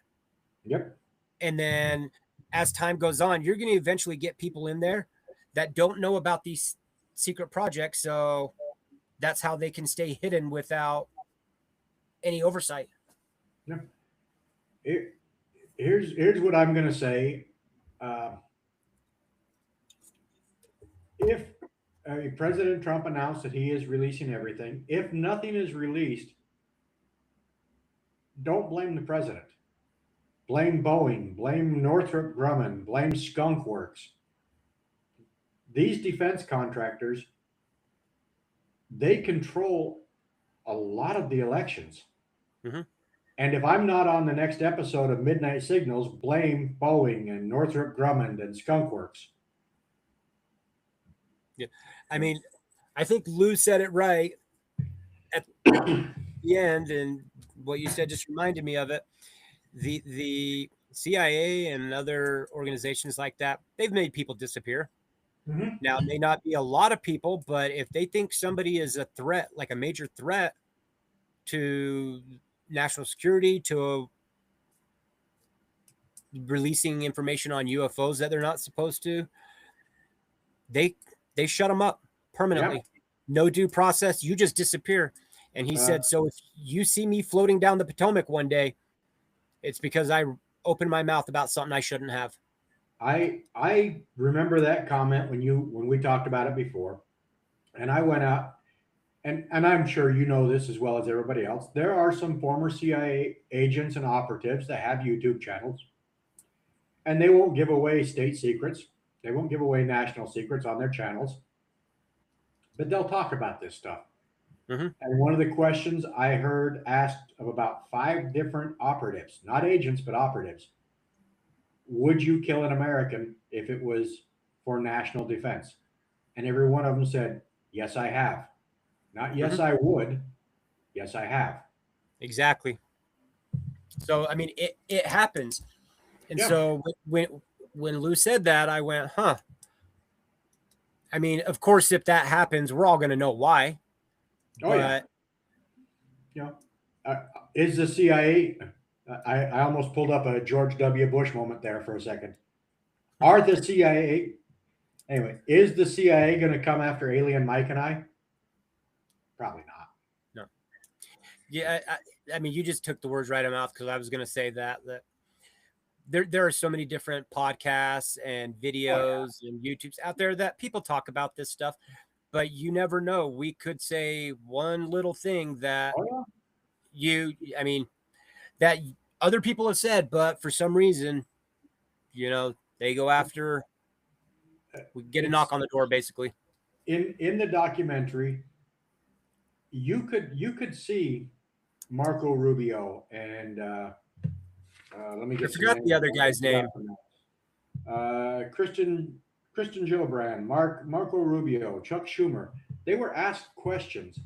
Yep. And then as time goes on, you're going to eventually get people in there that don't know about these secret projects. So that's how they can stay hidden without any oversight. Yeah. Here's what I'm going to say. If President Trump announced that he is releasing everything, if nothing is released, don't blame the president. Blame Boeing, blame Northrop Grumman, blame Skunk Works. These defense contractors, they control a lot of the elections. Mm-hmm. And if I'm not on the next episode of Midnight Signals, blame Boeing and Northrop Grumman and Skunk Works. Yeah. I mean, I think Lou said it right at the end, and what you said just reminded me of it. The CIA and other organizations like that, they've made people disappear. Mm-hmm. Now, it may not be a lot of people, but if they think somebody is a threat, like a major threat to national security, to releasing information on UFOs that they're not supposed to, they shut them up permanently. Yep. No due process. You just disappear. And he said, so if you see me floating down the Potomac one day, it's because I opened my mouth about something I shouldn't have. I remember that comment when we talked about it before, and I went out and I'm sure you know this as well as everybody else. There are some former CIA agents and operatives that have YouTube channels, and they won't give away state secrets. They won't give away national secrets on their channels, but they'll talk about this stuff. Mm-hmm. And one of the questions I heard asked of about 5 different operatives, not agents, but operatives: would you kill an American if it was for national defense? And every one of them said, yes, I have. Not yes, Mm-hmm. I would. Yes, I have. Exactly. So, I mean, it happens. And so when Lou said that, I went, huh. I mean, of course, if that happens, we're all going to know why. Oh, but, yeah. Is the CIA... I almost pulled up a George W. Bush moment there for a second. Are the CIA... Anyway, is the CIA going to come after Alien Mike and I? Probably not. No. Yeah, I mean, you just took the words right out of my mouth, because I was going to say that there are so many different podcasts and videos and YouTubes out there that people talk about this stuff, but you never know. We could say one little thing that I mean, that other people have said, but for some reason, they go after, we get a knock on the door, basically. In the documentary, you could see Marco Rubio and let me get. I forgot the other guy's name. Christian Gillibrand, Marco Rubio, Chuck Schumer. They were asked questions,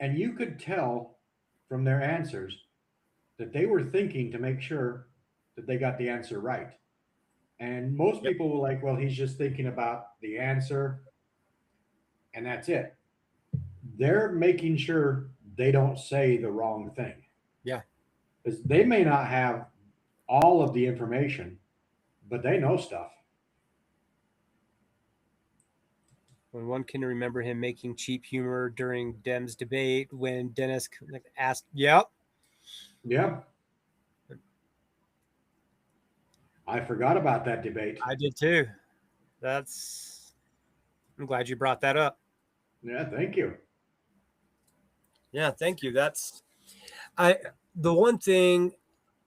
and you could tell from their answers that they were thinking to make sure that they got the answer right. And most people were like, well, he's just thinking about the answer, and that's it. They're making sure they don't say the wrong thing. Yeah. Because they may not have all of the information, but they know stuff. When one can remember him making cheap humor during Dem's debate when Dennis asked, Yep. I forgot about that debate. I did too. I'm glad you brought that up. Yeah, thank you. Yeah, thank you. The one thing,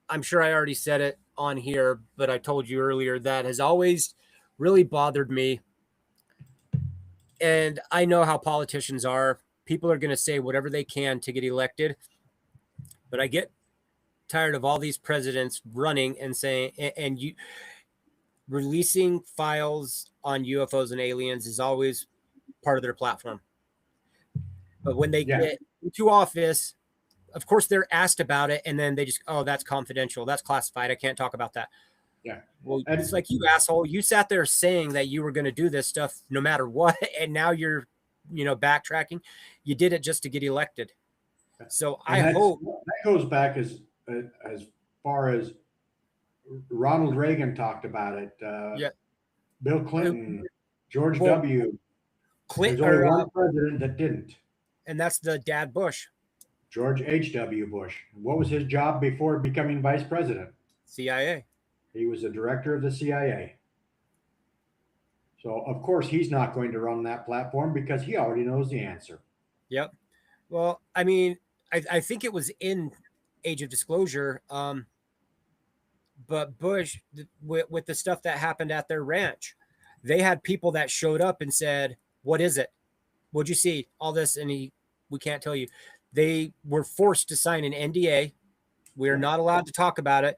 I'm sure I already said it on here, but I told you earlier, that has always really bothered me. And I know how politicians are. People are going to say whatever they can to get elected. But I get tired of all these presidents running and saying, and you releasing files on UFOs and aliens is always part of their platform. But when they get into office, of course they're asked about it, and then they just, oh, that's confidential, that's classified, I can't talk about that. Yeah. Well, And it's like, you asshole, you sat there saying that you were going to do this stuff no matter what, and now you're, backtracking. You did it just to get elected. So I hope that goes back as far as Ronald Reagan talked about it. yeah, Bill Clinton, George well, W. There's Clint, only or one president that didn't. and that's the dad Bush, George H.W. Bush. What was his job before becoming vice president? CIA. He was the director of the CIA. So, of course, he's not going to run that platform because he already knows the answer. Yep. Well, I mean, I think it was in Age of Disclosure, but Bush, with the stuff that happened at their ranch, they had people that showed up and said, "What is it? What'd you see? All this?" And we can't tell you. They were forced to sign an NDA. We're not allowed to talk about it.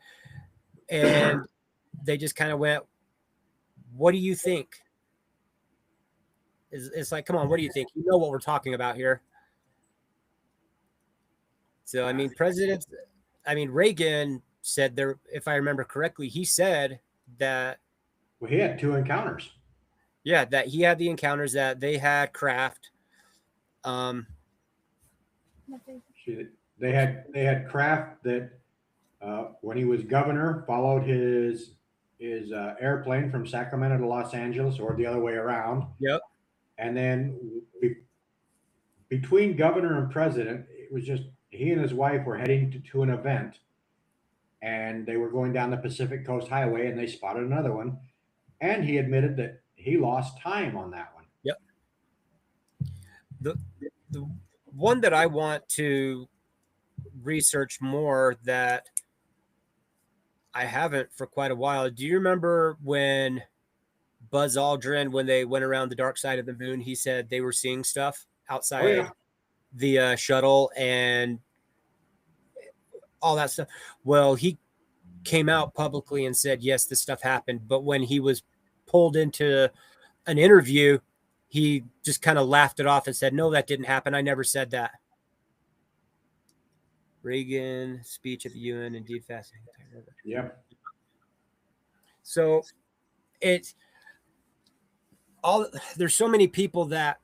And they just kind of went, "What do you think?" It's like, come on, what do you think? You know what we're talking about here. So, I mean, Reagan said there, if I remember correctly, he said that. Well, he had 2 encounters. Yeah, that he had the encounters, that they had craft. They had craft that when he was governor followed his airplane from Sacramento to Los Angeles, or the other way around. Yep. And then between governor and president, it was just he and his wife were heading to an event, and they were going down the Pacific Coast Highway, and they spotted another one, and he admitted that he lost time on that one. Yep. The one that I want to research more that I haven't for quite a while. Do you remember when Buzz Aldrin, when they went around the dark side of the moon, he said they were seeing stuff outside the shuttle and all that stuff? Well, he came out publicly and said, yes, this stuff happened. But when he was pulled into an interview, he just kind of laughed it off and said, no, that didn't happen. I never said that. Reagan speech at the UN, indeed fascinating. Yeah. So it's all, there's so many people that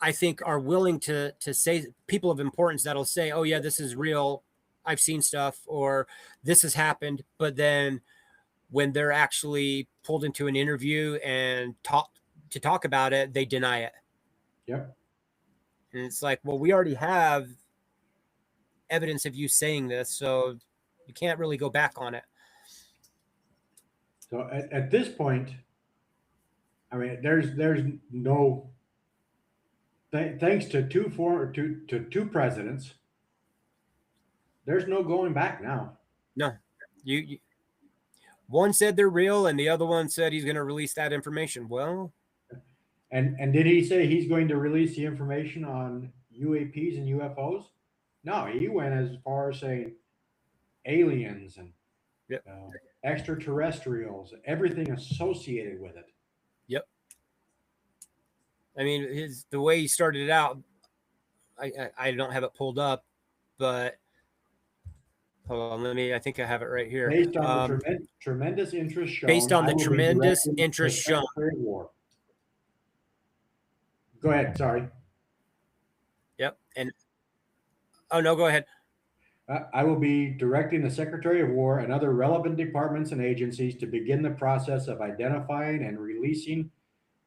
I think are willing to say, people of importance that'll say, oh yeah, this is real, I've seen stuff, or this has happened. But then when they're actually pulled into an interview and talk about it, they deny it. Yep. And it's like, well, we already have evidence of you saying this, so you can't really go back on it. So at this point, I mean, there's no, thanks to two presidents, there's no going back now. No, you one said they're real, and the other one said he's going to release that information. Well, and did he say he's going to release the information on UAPs and UFOs? No, he went as far as saying aliens and yep. Extraterrestrials, everything associated with it. Yep. I mean, the way he started it out, I don't have it pulled up, but hold on, I think I have it right here. Based on the tremendous interest shown. Based on the tremendous interest shown. Go ahead, sorry. Yep. And oh no, go ahead. I will be directing the Secretary of War and other relevant departments and agencies to begin the process of identifying and releasing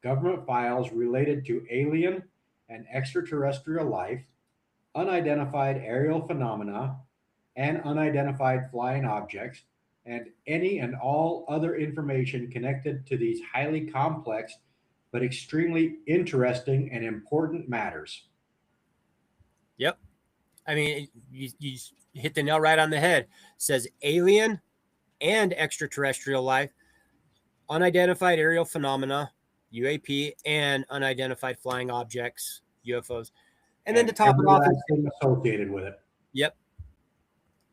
government files related to alien and extraterrestrial life, unidentified aerial phenomena, and unidentified flying objects, and any and all other information connected to these highly complex but extremely interesting and important matters. Yep. I mean, you hit the nail right on the head. It says alien and extraterrestrial life, unidentified aerial phenomena, UAP, and unidentified flying objects, UFOs. And then to top it off, associated with it. Yep.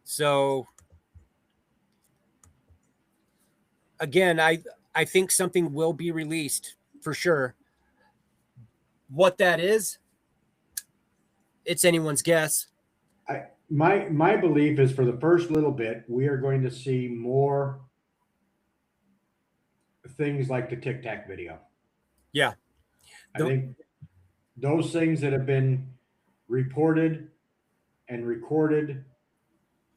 So again, I think something will be released for sure. What that is, it's anyone's guess. My belief is for the first little bit, we are going to see more things like the Tic Tac video. Yeah. I think those things that have been reported and recorded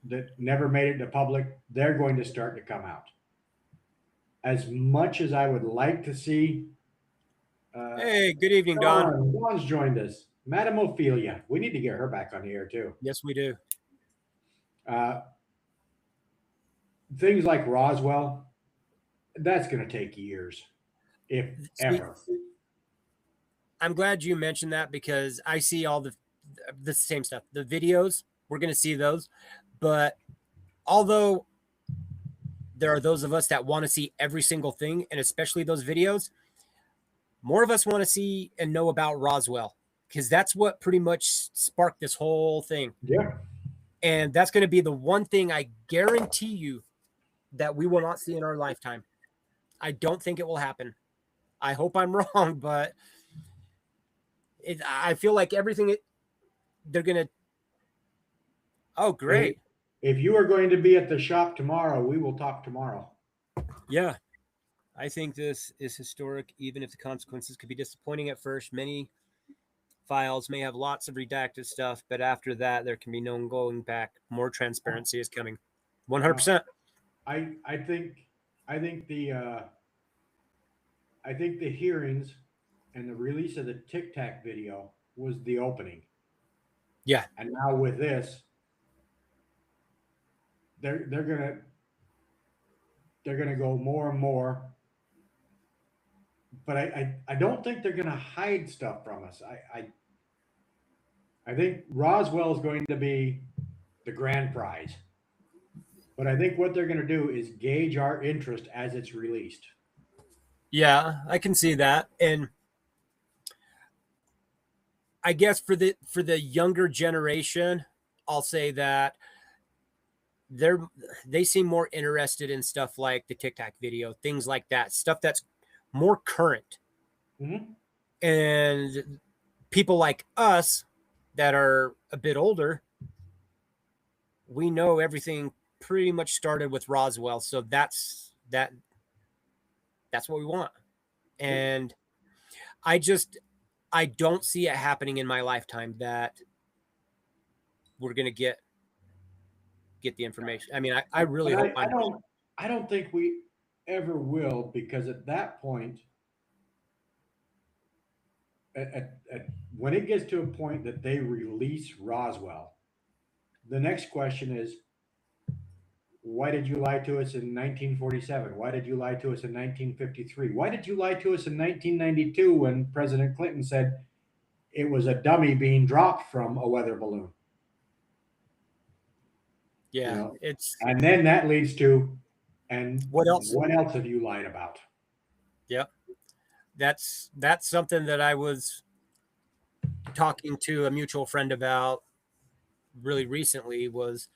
that never made it to public, they're going to start to come out. As much as I would like to see, Hey, good evening, Don. Dawn's joined us. Madam Ophelia, we need to get her back on the air too. Yes, we do. Uh, things like Roswell, that's going to take years, if ever. I'm glad you mentioned that because I see all the same stuff. The videos, we're going to see those. But although there are those of us that want to see every single thing, and especially those videos, more of us want to see and know about Roswell because that's what pretty much sparked this whole thing. Yeah. And that's going to be the one thing I guarantee you that we will not see in our lifetime. I don't think it will happen. I hope I'm wrong, but I feel like everything they're going to. Oh, great. If you are going to be at the shop tomorrow, we will talk tomorrow. Yeah. I think this is historic, even if the consequences could be disappointing at first. Many files may have lots of redacted stuff, but after that, there can be no going back. More transparency is coming. 100%. I think the hearings and the release of the Tic Tac video was the opening. Yeah. And now with this, they're gonna go more and more. But I don't think they're gonna hide stuff from us. I think Roswell is going to be the grand prize. But I think what they're going to do is gauge our interest as it's released. Yeah, I can see that. And I guess for the younger generation, I'll say that they seem more interested in stuff like the Tic Tac video, things like that, stuff that's more current. Mm-hmm. And people like us that are a bit older, we know everything pretty much started with Roswell. So that's what we want. And I don't see it happening in my lifetime that we're going to get the information. I mean, I really hope I don't think we ever will, because at that point, when it gets to a point that they release Roswell, the next question is, why did you lie to us in 1947? Why did you lie to us in 1953? Why did you lie to us in 1992 when President Clinton said it was a dummy being dropped from a weather balloon? Yeah, and then that leads to, and what else? What else have you lied about? Yep. That's something that I was talking to a mutual friend about really recently was,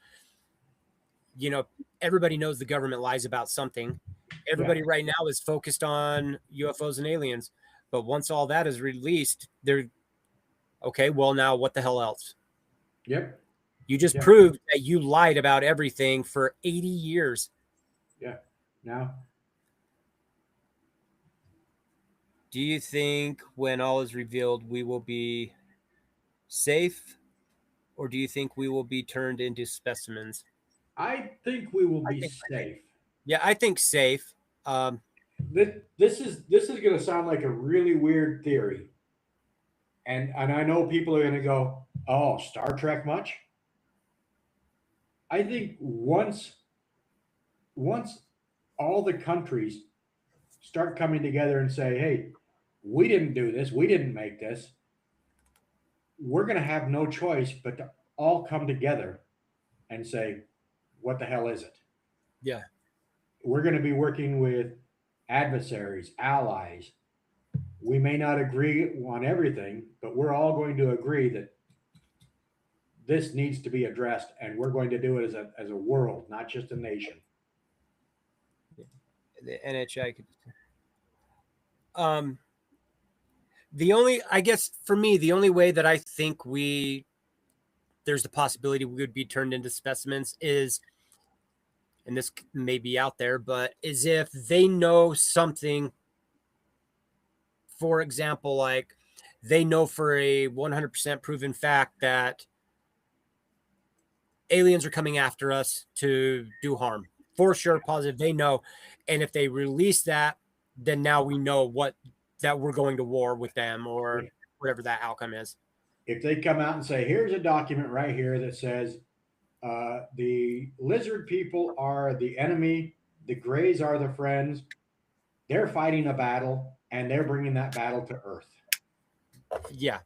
everybody knows the government lies about something. Everybody right now is focused on UFOs and aliens. But once all that is released, they're okay, well, now what the hell else? Yep. You just proved that you lied about everything for 80 years. Yeah. Now, do you think when all is revealed, we will be safe, or do you think we will be turned into specimens? I think we will be safe. Yeah, I think safe. This is going to sound like a really weird theory, and I know people are going to go, "Oh, Star Trek much?" I think once all the countries start coming together and say, "Hey, we didn't do this. We didn't make this." We're going to have no choice but to all come together and say, what the hell is it? Yeah. We're going to be working with adversaries, allies. We may not agree on everything, but we're all going to agree that this needs to be addressed, and we're going to do it as a world, not just a nation. The NHI could. I guess for me, the only way that I think we there's the possibility we would be turned into specimens is, and this may be out there, but is if they know something, for example, like they know for a 100% proven fact that aliens are coming after us to do harm. For sure, positive, they know. And if they release that, then now we know that we're going to war with them or whatever that outcome is. If they come out and say, here's a document right here that says the lizard people are the enemy, the grays are the friends, they're fighting a battle, and they're bringing that battle to Earth. Yeah.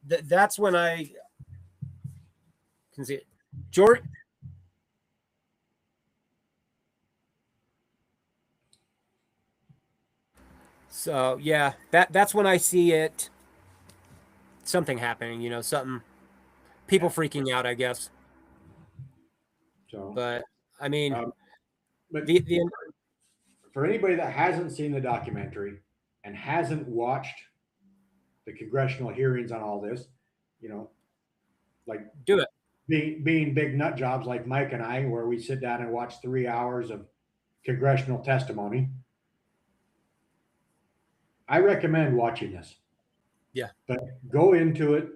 That's when I can see it. George. So yeah, that's when I see it. Something happening, something, people freaking out, I guess. So, but I mean, but the for anybody that hasn't seen the documentary and hasn't watched the congressional hearings on all this, like do it. Being big nut jobs like Mike and I, where we sit down and watch 3 hours of congressional testimony. I recommend watching this. Yeah. But go into it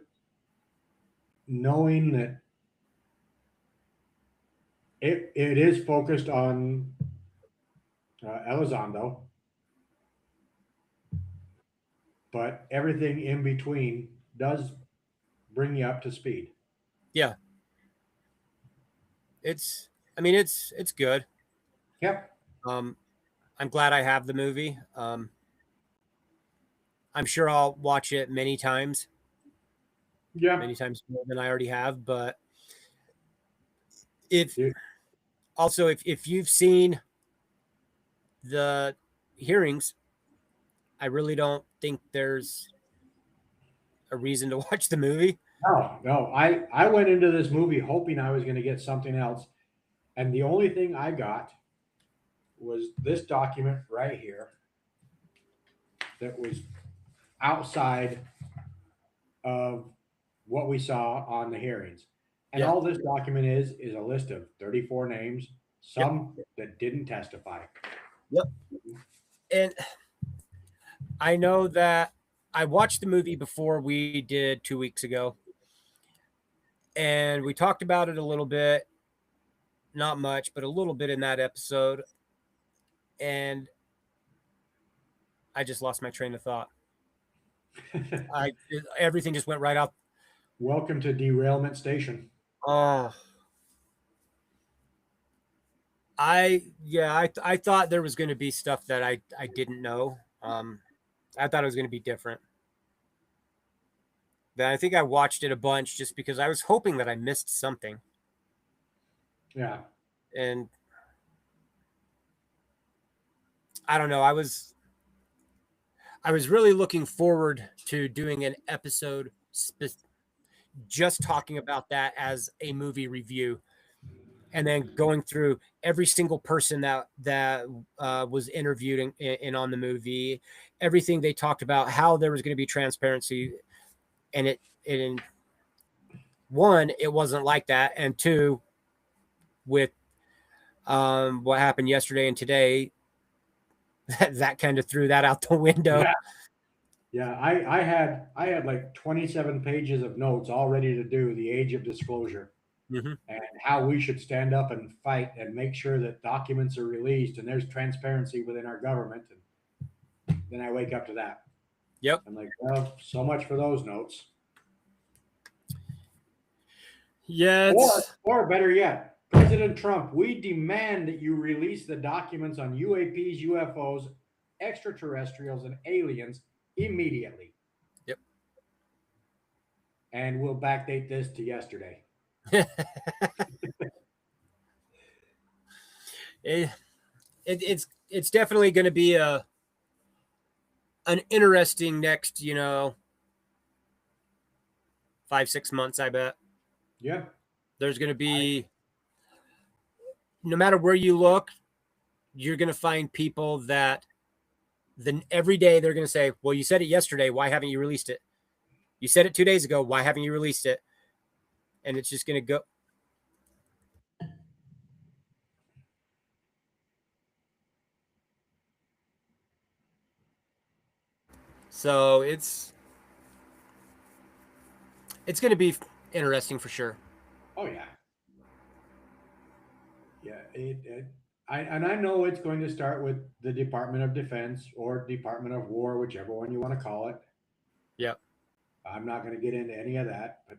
knowing that it is focused on Elizondo, but everything in between does bring you up to speed. Yeah. It's good. Yep. I'm glad I have the movie. I'm sure I'll watch it many times. Yeah. Many times more than I already have. But if you've seen the hearings, I really don't think there's a reason to watch the movie. No. I went into this movie hoping I was going to get something else. And the only thing I got was this document right here that was outside of what we saw on the hearings. And all this document is a list of 34 names, some that didn't testify. Yep. And I know that I watched the movie before we did 2 weeks ago. And we talked about it a little bit. Not much, but a little bit in that episode. And I just lost my train of thought. Everything just went right out. Welcome to Derailment Station. Oh. I thought there was going to be stuff that I didn't know. I thought it was going to be different. But I think I watched it a bunch just because I was hoping that I missed something. Yeah. And I don't know. I was really looking forward to doing an episode just talking about that as a movie review, and then going through every single person that was interviewed in on the movie, everything they talked about, how there was going to be transparency, and it one, it wasn't like that, and two, with what happened yesterday and today, that kind of threw that out the window. Yeah, I had like 27 pages of notes all ready to do the age of disclosure, and how we should stand up and fight and make sure that documents are released and there's transparency within our government. And then I wake up to that. Yep. I'm like, well, so much for those notes. Yeah. Or better yet, President Trump, we demand that you release the documents on UAPs, UFOs, extraterrestrials, and aliens immediately. Yep. And we'll backdate this to yesterday. It's definitely going to be an interesting next 5-6 months, I bet. Yeah. There's going to be, no matter where you look, you're going to find people that every day they're going to say, well, you said it yesterday. Why haven't you released it? You said it 2 days ago. Why haven't you released it? and it's just going to go. So it's going to be interesting for sure. Oh yeah. I know it's going to start with the Department of Defense or Department of War, whichever one you want to call it. Yep. I'm not going to get into any of that, but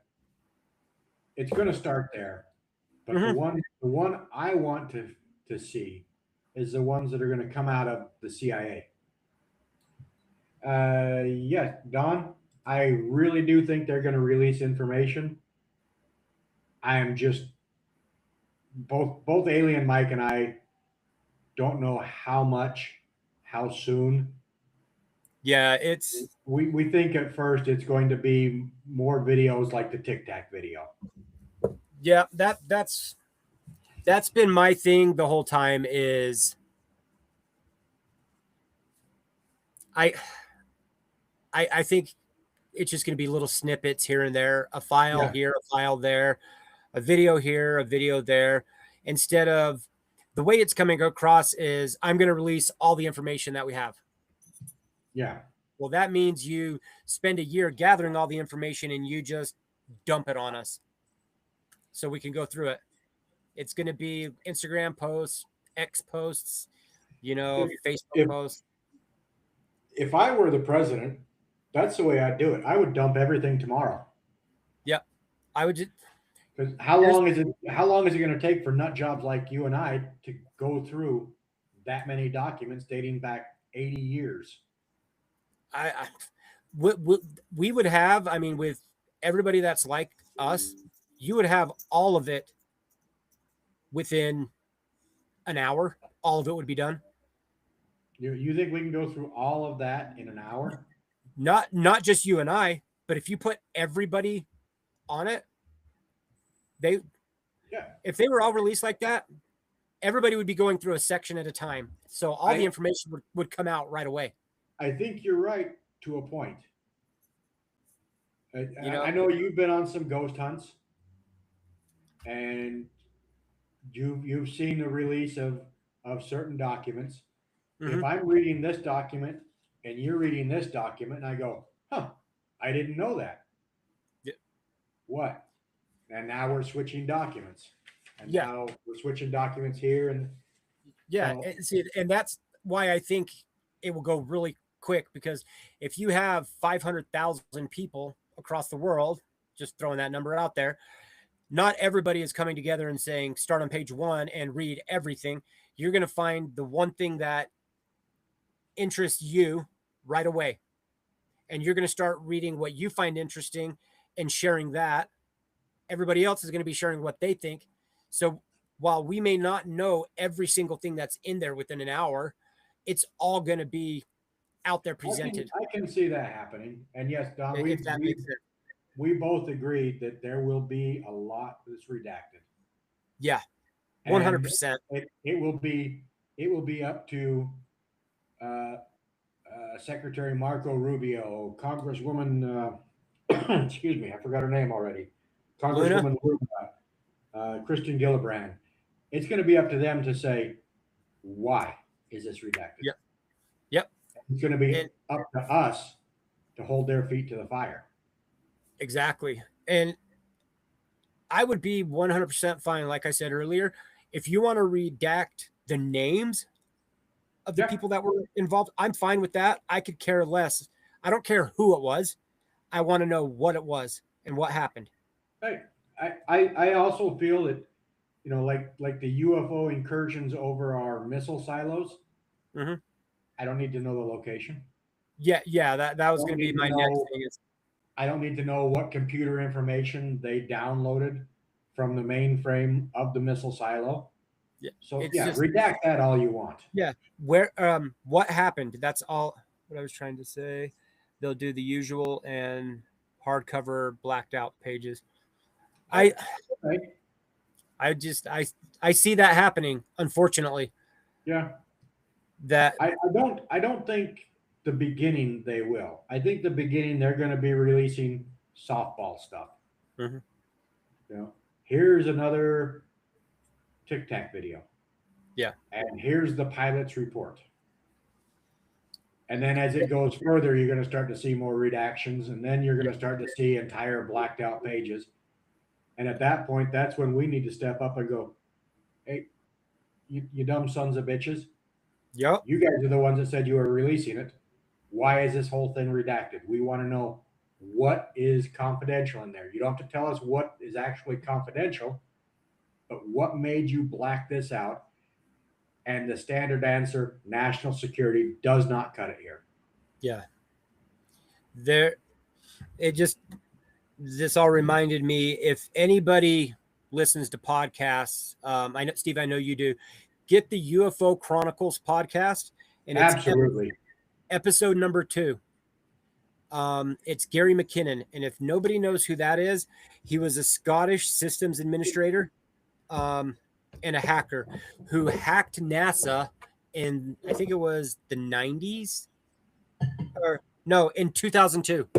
it's going to start there. But Mhm. the one I want to see is the ones that are going to come out of the CIA. Yes, Don, I really do think they're going to release information. I am just both Alien Mike and I don't know how much, how soon. Yeah, it's We think at first it's going to be more videos like the Tic Tac video. yeah, that's been my thing the whole time is I I think it's just going to be little snippets here and there, a file Yeah, here, a file there, a video here, a video there, instead of the way it's coming across is I'm going to release all the information that we have. yeah. Well, that means you spend a year gathering all the information and you just dump it on us so we can go through it. It's going to be Instagram posts, X posts, If, Facebook if posts. if I were the president, that's the way I'd do it. I would dump everything tomorrow. Yep. I would just, Because here's, how long is it going to take for nut jobs like you and I to go through that many documents dating back 80 years? I we would have, I mean, with everybody that's like us, you would have all of it within an hour. All of it would be done. You think we can go through all of that in an hour? Not just you and I, but if you put everybody on it, they Yeah. if they were all released like that, everybody would be going through a section at a time. So all the information would come out right away. I think you're right to a point. You know, I know you've been on some ghost hunts, and you've seen the release of certain documents. If mm-hmm. I'm reading this document and you're reading this document, and I go, "Huh, I didn't know that." Yeah. What? And now we're switching documents, and Yeah. now we're switching documents here, and Yeah, so, and that's why I think it will go really quick, because if you have 500,000 people across the world, just throwing that number out there, not everybody is coming together and saying start on page 1 and read everything. You're going to find the one thing that interests you right away, and you're going to start reading what you find interesting and sharing that. Everybody else is going to be sharing what they think. So while we may not know every single thing that's in there within an hour, it's all going to be out there presented. I can see that happening. And yes, Don, If that makes sense. we both agreed that there will be a lot that's redacted. Yeah, 100%. It will be up to Secretary Marco Rubio, Congresswoman. Excuse me, I forgot her name already. Congresswoman Luna, Kristen Gillibrand. It's going to be up to them to say, why is this redacted? Yep. Yep. It's going to be up to us to hold their feet to the fire. Exactly. And I would be 100% fine, like I said earlier, if you want to redact the names of the people that were involved, I'm fine with that. I could care less. I don't care who it was. I want to know what it was and what happened. Hey, I also feel that, like the UFO incursions over our missile silos. Mm-hmm. I don't need to know the location. Yeah, that was going to be my next thing. I don't need to know what computer information they downloaded from the mainframe of the missile silo. Yeah. So redact that all you want. Yeah. What happened? That's all what I was trying to say. They'll do the usual and hardcover blacked out pages. I see that happening, unfortunately. Yeah. That I don't think the beginning they will. I think the beginning they're going to be releasing softball stuff. Mm-hmm. You know, here's another Tic Tac video. Yeah. And here's the pilot's report. And then as it goes further, you're going to start to see more redactions, and then you're going to start to see entire blacked out pages. And at that point, that's when we need to step up and go, hey, you dumb sons of bitches. Yep. You guys are the ones that said you were releasing it. Why is this whole thing redacted? We want to know what is confidential in there. You don't have to tell us what is actually confidential, but what made you black this out? And the standard answer, national security, does not cut it here. Yeah. This all reminded me, if anybody listens to podcasts, I know, Steve, I know you do, get the UFO Chronicles podcast. And it's absolutely episode number 2. It's Gary McKinnon. And if nobody knows who that is, he was a Scottish systems administrator and a hacker who hacked NASA in, I think it was the 90s, or no, in 2002.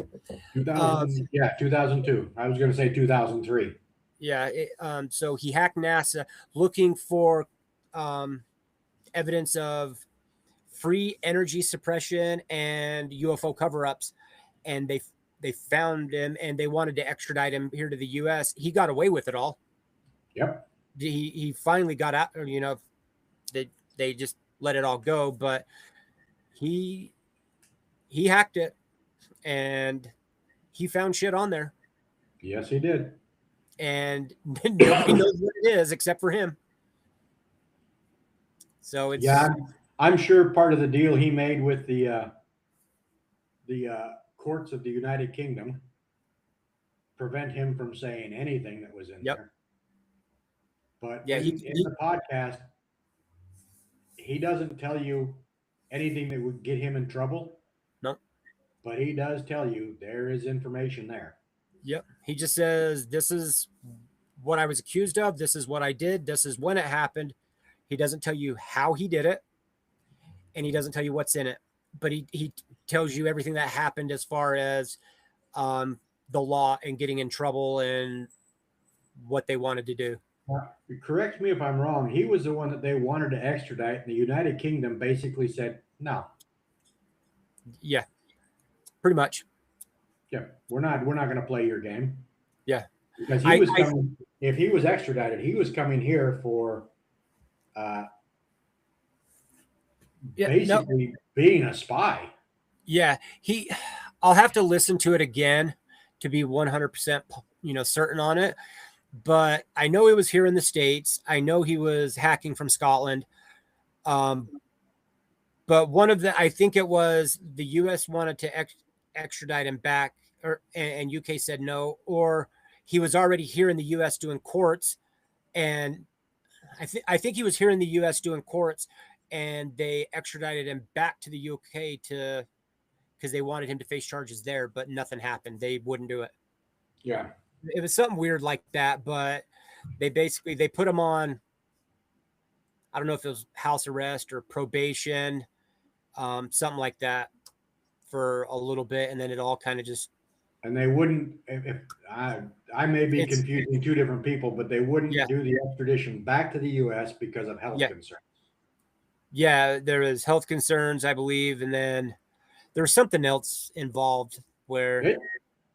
2002. I was going to say 2003. Yeah. So he hacked NASA looking for evidence of free energy suppression and UFO cover-ups. And they found him, and they wanted to extradite him here to the U.S. He got away with it all. Yep. He finally got out, you know, they just let it all go, but he hacked it, and he found shit on there. Yes, he did. And nobody knows what it is except for him. So it's, yeah, I'm sure part of the deal he made with the courts of the United Kingdom prevent him from saying anything that was in there. But yeah, in the podcast, he doesn't tell you anything that would get him in trouble. No. But he does tell you there is information there. Yep. He just says, this is what I was accused of. This is what I did. This is when it happened. He doesn't tell you how he did it, and he doesn't tell you what's in it. But he tells you everything that happened as far as the law and getting in trouble and what they wanted to do. Correct me if I'm wrong. He was the one that they wanted to extradite, and the United Kingdom basically said no. Yeah, pretty much. Yeah, we're not going to play your game. Yeah, because he was coming. If he was extradited, he was coming here for basically being a spy. Yeah, I'll have to listen to it again to be 100%, certain on it. But I know he was here in the States. I know he was hacking from Scotland. But I think it was the U.S. wanted to extradite him back, and UK said no, or he was already here in the U.S. doing courts. And I think he was here in the U.S. doing courts, and they extradited him back to the UK because they wanted him to face charges there, but nothing happened. They wouldn't do it. Yeah. It was something weird like that, but they put him on, I don't know if it was house arrest or probation, something like that for a little bit. And then it all kind of just. And they wouldn't, if I may be confusing two different people, but they wouldn't do the extradition back to the U.S. because of health concerns. Yeah, there was health concerns, I believe. And then there was something else involved where.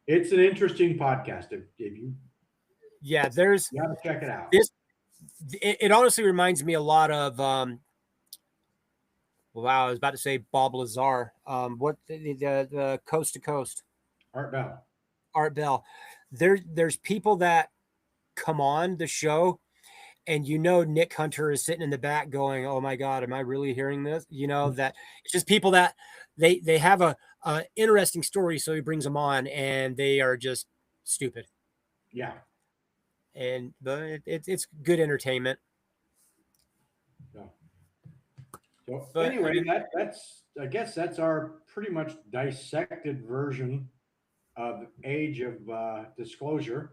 It's an interesting podcast. If you, you gotta check it out. It honestly reminds me a lot of, I was about to say Bob Lazar. What the Coast to Coast? Art Bell. There's people that come on the show, and Nick Hunter is sitting in the back going, "Oh my God, am I really hearing this?" That it's just people that they have a interesting story, so he brings them on, and they are just stupid. Yeah. But it's good entertainment. Yeah. So anyway, I guess that's our pretty much dissected version of Age of Disclosure.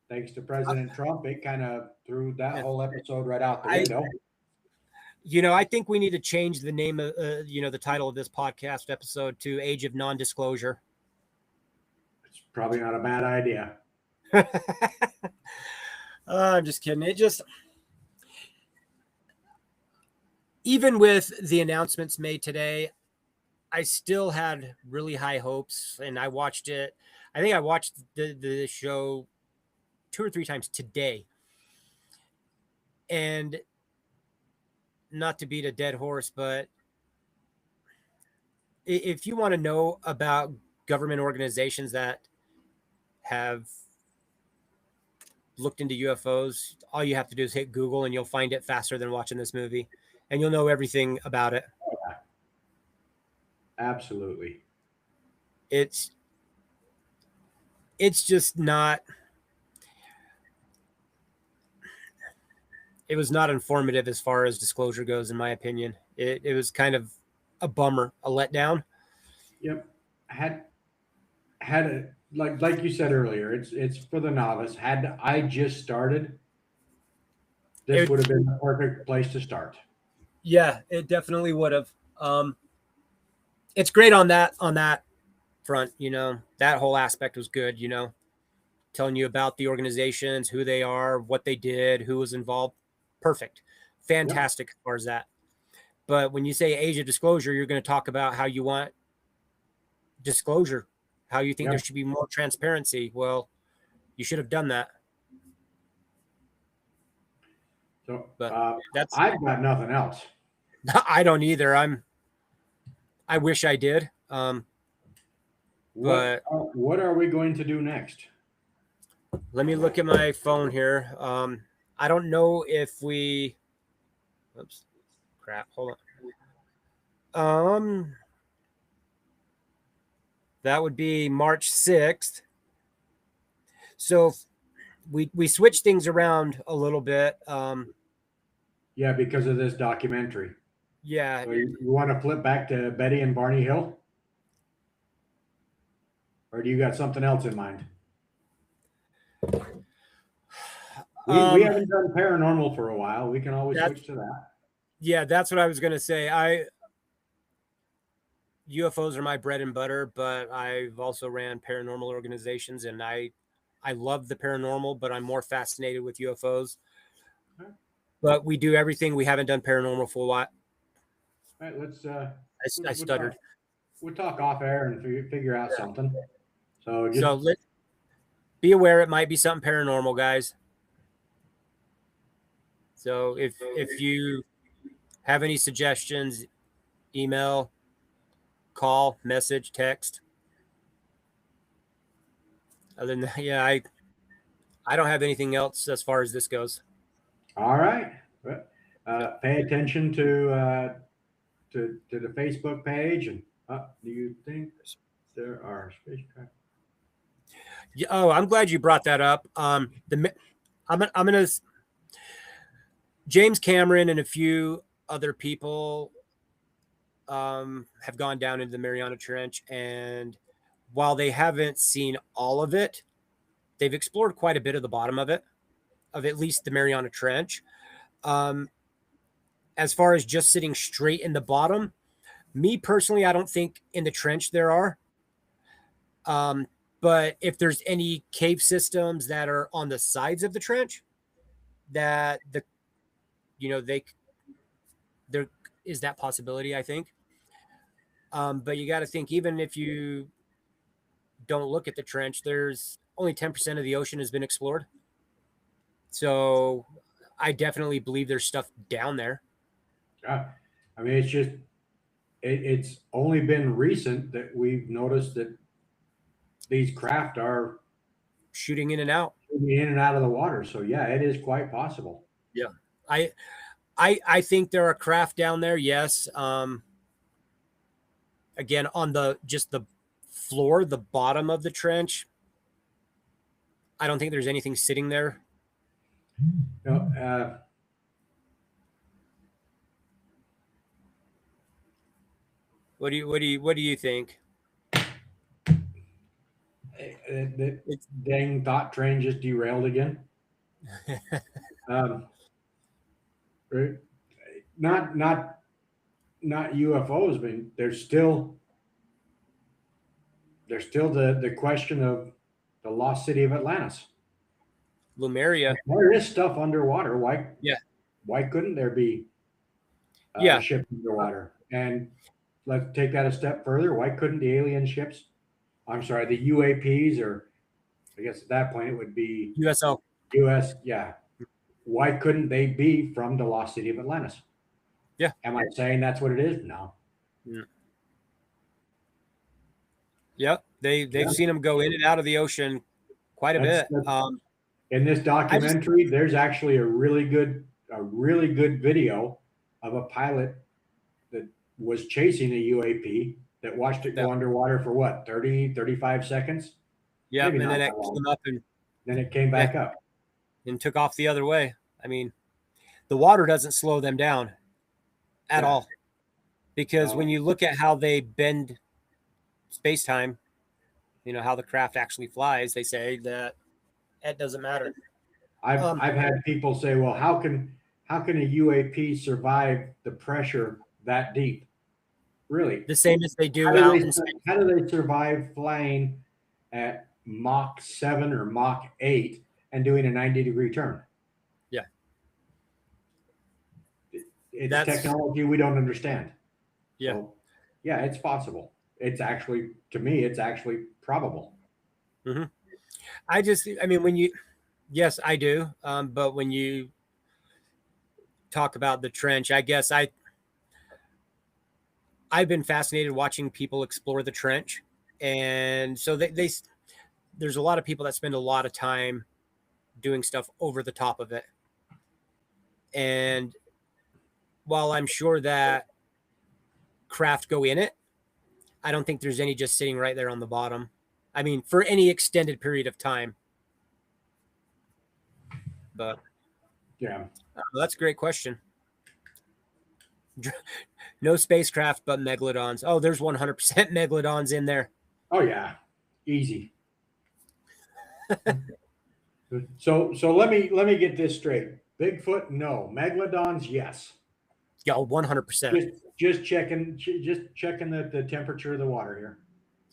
Thanks to President Trump, it kind of threw that whole episode right out the window. I think we need to change the name of, the title of this podcast episode to Age of Non-Disclosure. It's probably not a bad idea. I'm just kidding. Even with the announcements made today, I still had really high hopes, and I watched it. I think I watched the show 2 or 3 times today, and not to beat a dead horse, but if you want to know about government organizations that have looked into UFOs, all you have to do is hit Google, and you'll find it faster than watching this movie, and you'll know everything about it. Absolutely. It's just not. It was not informative as far as disclosure goes, in my opinion. It was kind of a bummer, a letdown. Yep. Had a like you said earlier, it's for the novice. Had I just started, this would have been the perfect place to start. Yeah, it definitely would have. It's great on that front. That whole aspect was good. Telling you about the organizations, who they are, what they did, who was involved. Perfect. Fantastic as far as that. But when you say age of disclosure, you're going to talk about how you want disclosure, how you think there should be more transparency. Well, you should have done that. So But I've got nothing else. I don't either. I wish I did. What are we going to do next? Let me look at my phone here. I don't know if we. Oops, crap. Hold on. That would be March 6th. So we switched things around a little bit. Yeah, because of this documentary. Yeah. So you want to flip back to Betty and Barney Hill? Or do you got something else in mind? We haven't done paranormal for a while. We can always switch to that. Yeah, that's what I was going to say. UFOs are my bread and butter, but I've also ran paranormal organizations, and I love the paranormal, but I'm more fascinated with UFOs. Okay. But we do everything. We haven't done paranormal for a while. All right, let's. I stuttered. We'll talk off air and figure out something. So let's be aware it might be something paranormal, guys. So if you have any suggestions, email, call, message, text. Other than that, yeah, I don't have anything else as far as this goes. All right. Pay attention to the Facebook page, and do you think there are spacecraft? Yeah, I'm glad you brought that up. I'm gonna James Cameron and a few other people have gone down into the Mariana Trench, and while they haven't seen all of it, they've explored quite a bit of the bottom of it, of at least the Mariana Trench. As far as just sitting straight in the bottom, me personally, I don't think in the trench there are. But if there's any cave systems that are on the sides of the trench, that there is that possibility, I think. But you got to think, even if you don't look at the trench, there's only 10% of the ocean has been explored. So I definitely believe there's stuff down there. I mean, it's only been recent that we've noticed that these craft are shooting in and out of the water. So yeah, it is quite possible. Yeah. I think there are craft down there. Yes. Again, on the floor, the bottom of the trench, I don't think there's anything sitting there. No, what do you think? It's dang thought train just derailed again. Not UFOs, but there's still the question of the lost city of Atlantis. Lumeria. There is stuff underwater. Yeah. Why couldn't there be Yeah. ships underwater? And let's take that a step further. Why couldn't the alien ships? I'm sorry, the UAPs, or I guess at that point it would be USO. US. Yeah. Why couldn't they be from the lost city of Atlantis? Yeah. Am I saying that's what it is? No. Yep. They've seen them go in and out of the ocean quite a bit. In this documentary, there's actually a really good video of a pilot that was chasing a UAP that watched it go underwater for what, 30, 35 seconds? Yeah, and then it came up and then it came back up and took off the other way. I mean, the water doesn't slow them down at all, because when you look at how they bend space-time, you know, how the craft actually flies, they say that it doesn't matter. I've had people say, well, how can a UAP survive the pressure that deep? Really? The same as they do out in space. How do they survive flying at Mach 7 or Mach 8 and doing a 90-degree turn? Yeah. It's technology we don't understand. Yeah. So, yeah, it's possible. It's actually, to me, it's actually probable. Mm-hmm. I mean, yes, I do. But when you talk about the trench, I guess I've been fascinated watching people explore the trench. And so there's a lot of people that spend a lot of time doing stuff over the top of it. And while I'm sure that craft go in it, I don't think there's any just sitting right there on the bottom. I mean, for any extended period of time. But yeah, that's a great question. No spacecraft, but megalodons. Oh, there's 100% megalodons in there. Oh yeah, easy. So let me get this straight. Bigfoot, no. Megalodons, yes. Yeah, 100%. Just checking the temperature of the water here.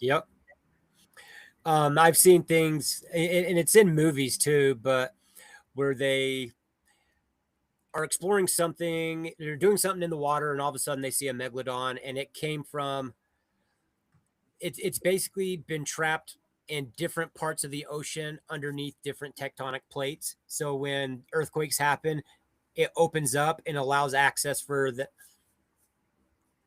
Yep. I've seen things, and it's in movies too, but where they are exploring something, they're doing something in the water, and all of a sudden they see a megalodon, and it came from. It's basically been trapped in different parts of the ocean underneath different tectonic plates. So when earthquakes happen, it opens up and allows access for the.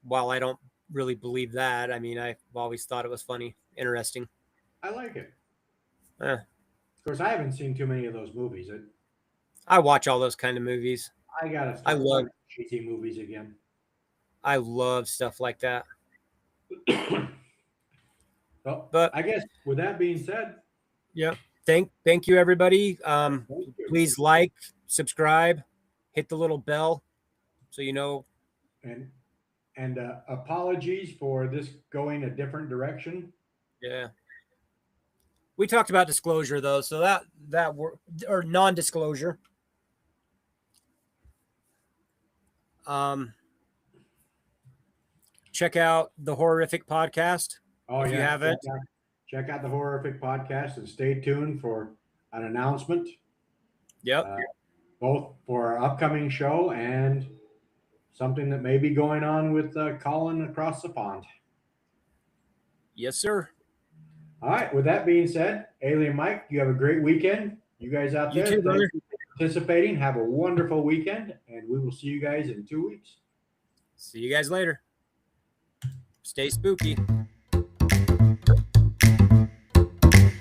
While I don't really believe that, I mean, I've always thought it was funny, interesting. I like it. Of course, I haven't seen too many of those movies. I watch all those kind of movies. I love cheesy movies again. I love stuff like that. Well, but I guess with that being said, yeah. Thank you, everybody. Please like, subscribe, hit the little bell, so you know. And apologies for this going a different direction. Yeah. We talked about disclosure though, so that or non-disclosure. Check out the Horrific Podcast. If you haven't. Check out the Horrific Podcast and stay tuned for an announcement. Yep. Both for our upcoming show and something that may be going on with Colin across the pond. Yes, sir. All right. With that being said, Alien Mike, you have a great weekend. You guys out there, too, thank you for participating. Have a wonderful weekend, and we will see you guys in 2 weeks. See you guys later. Stay spooky.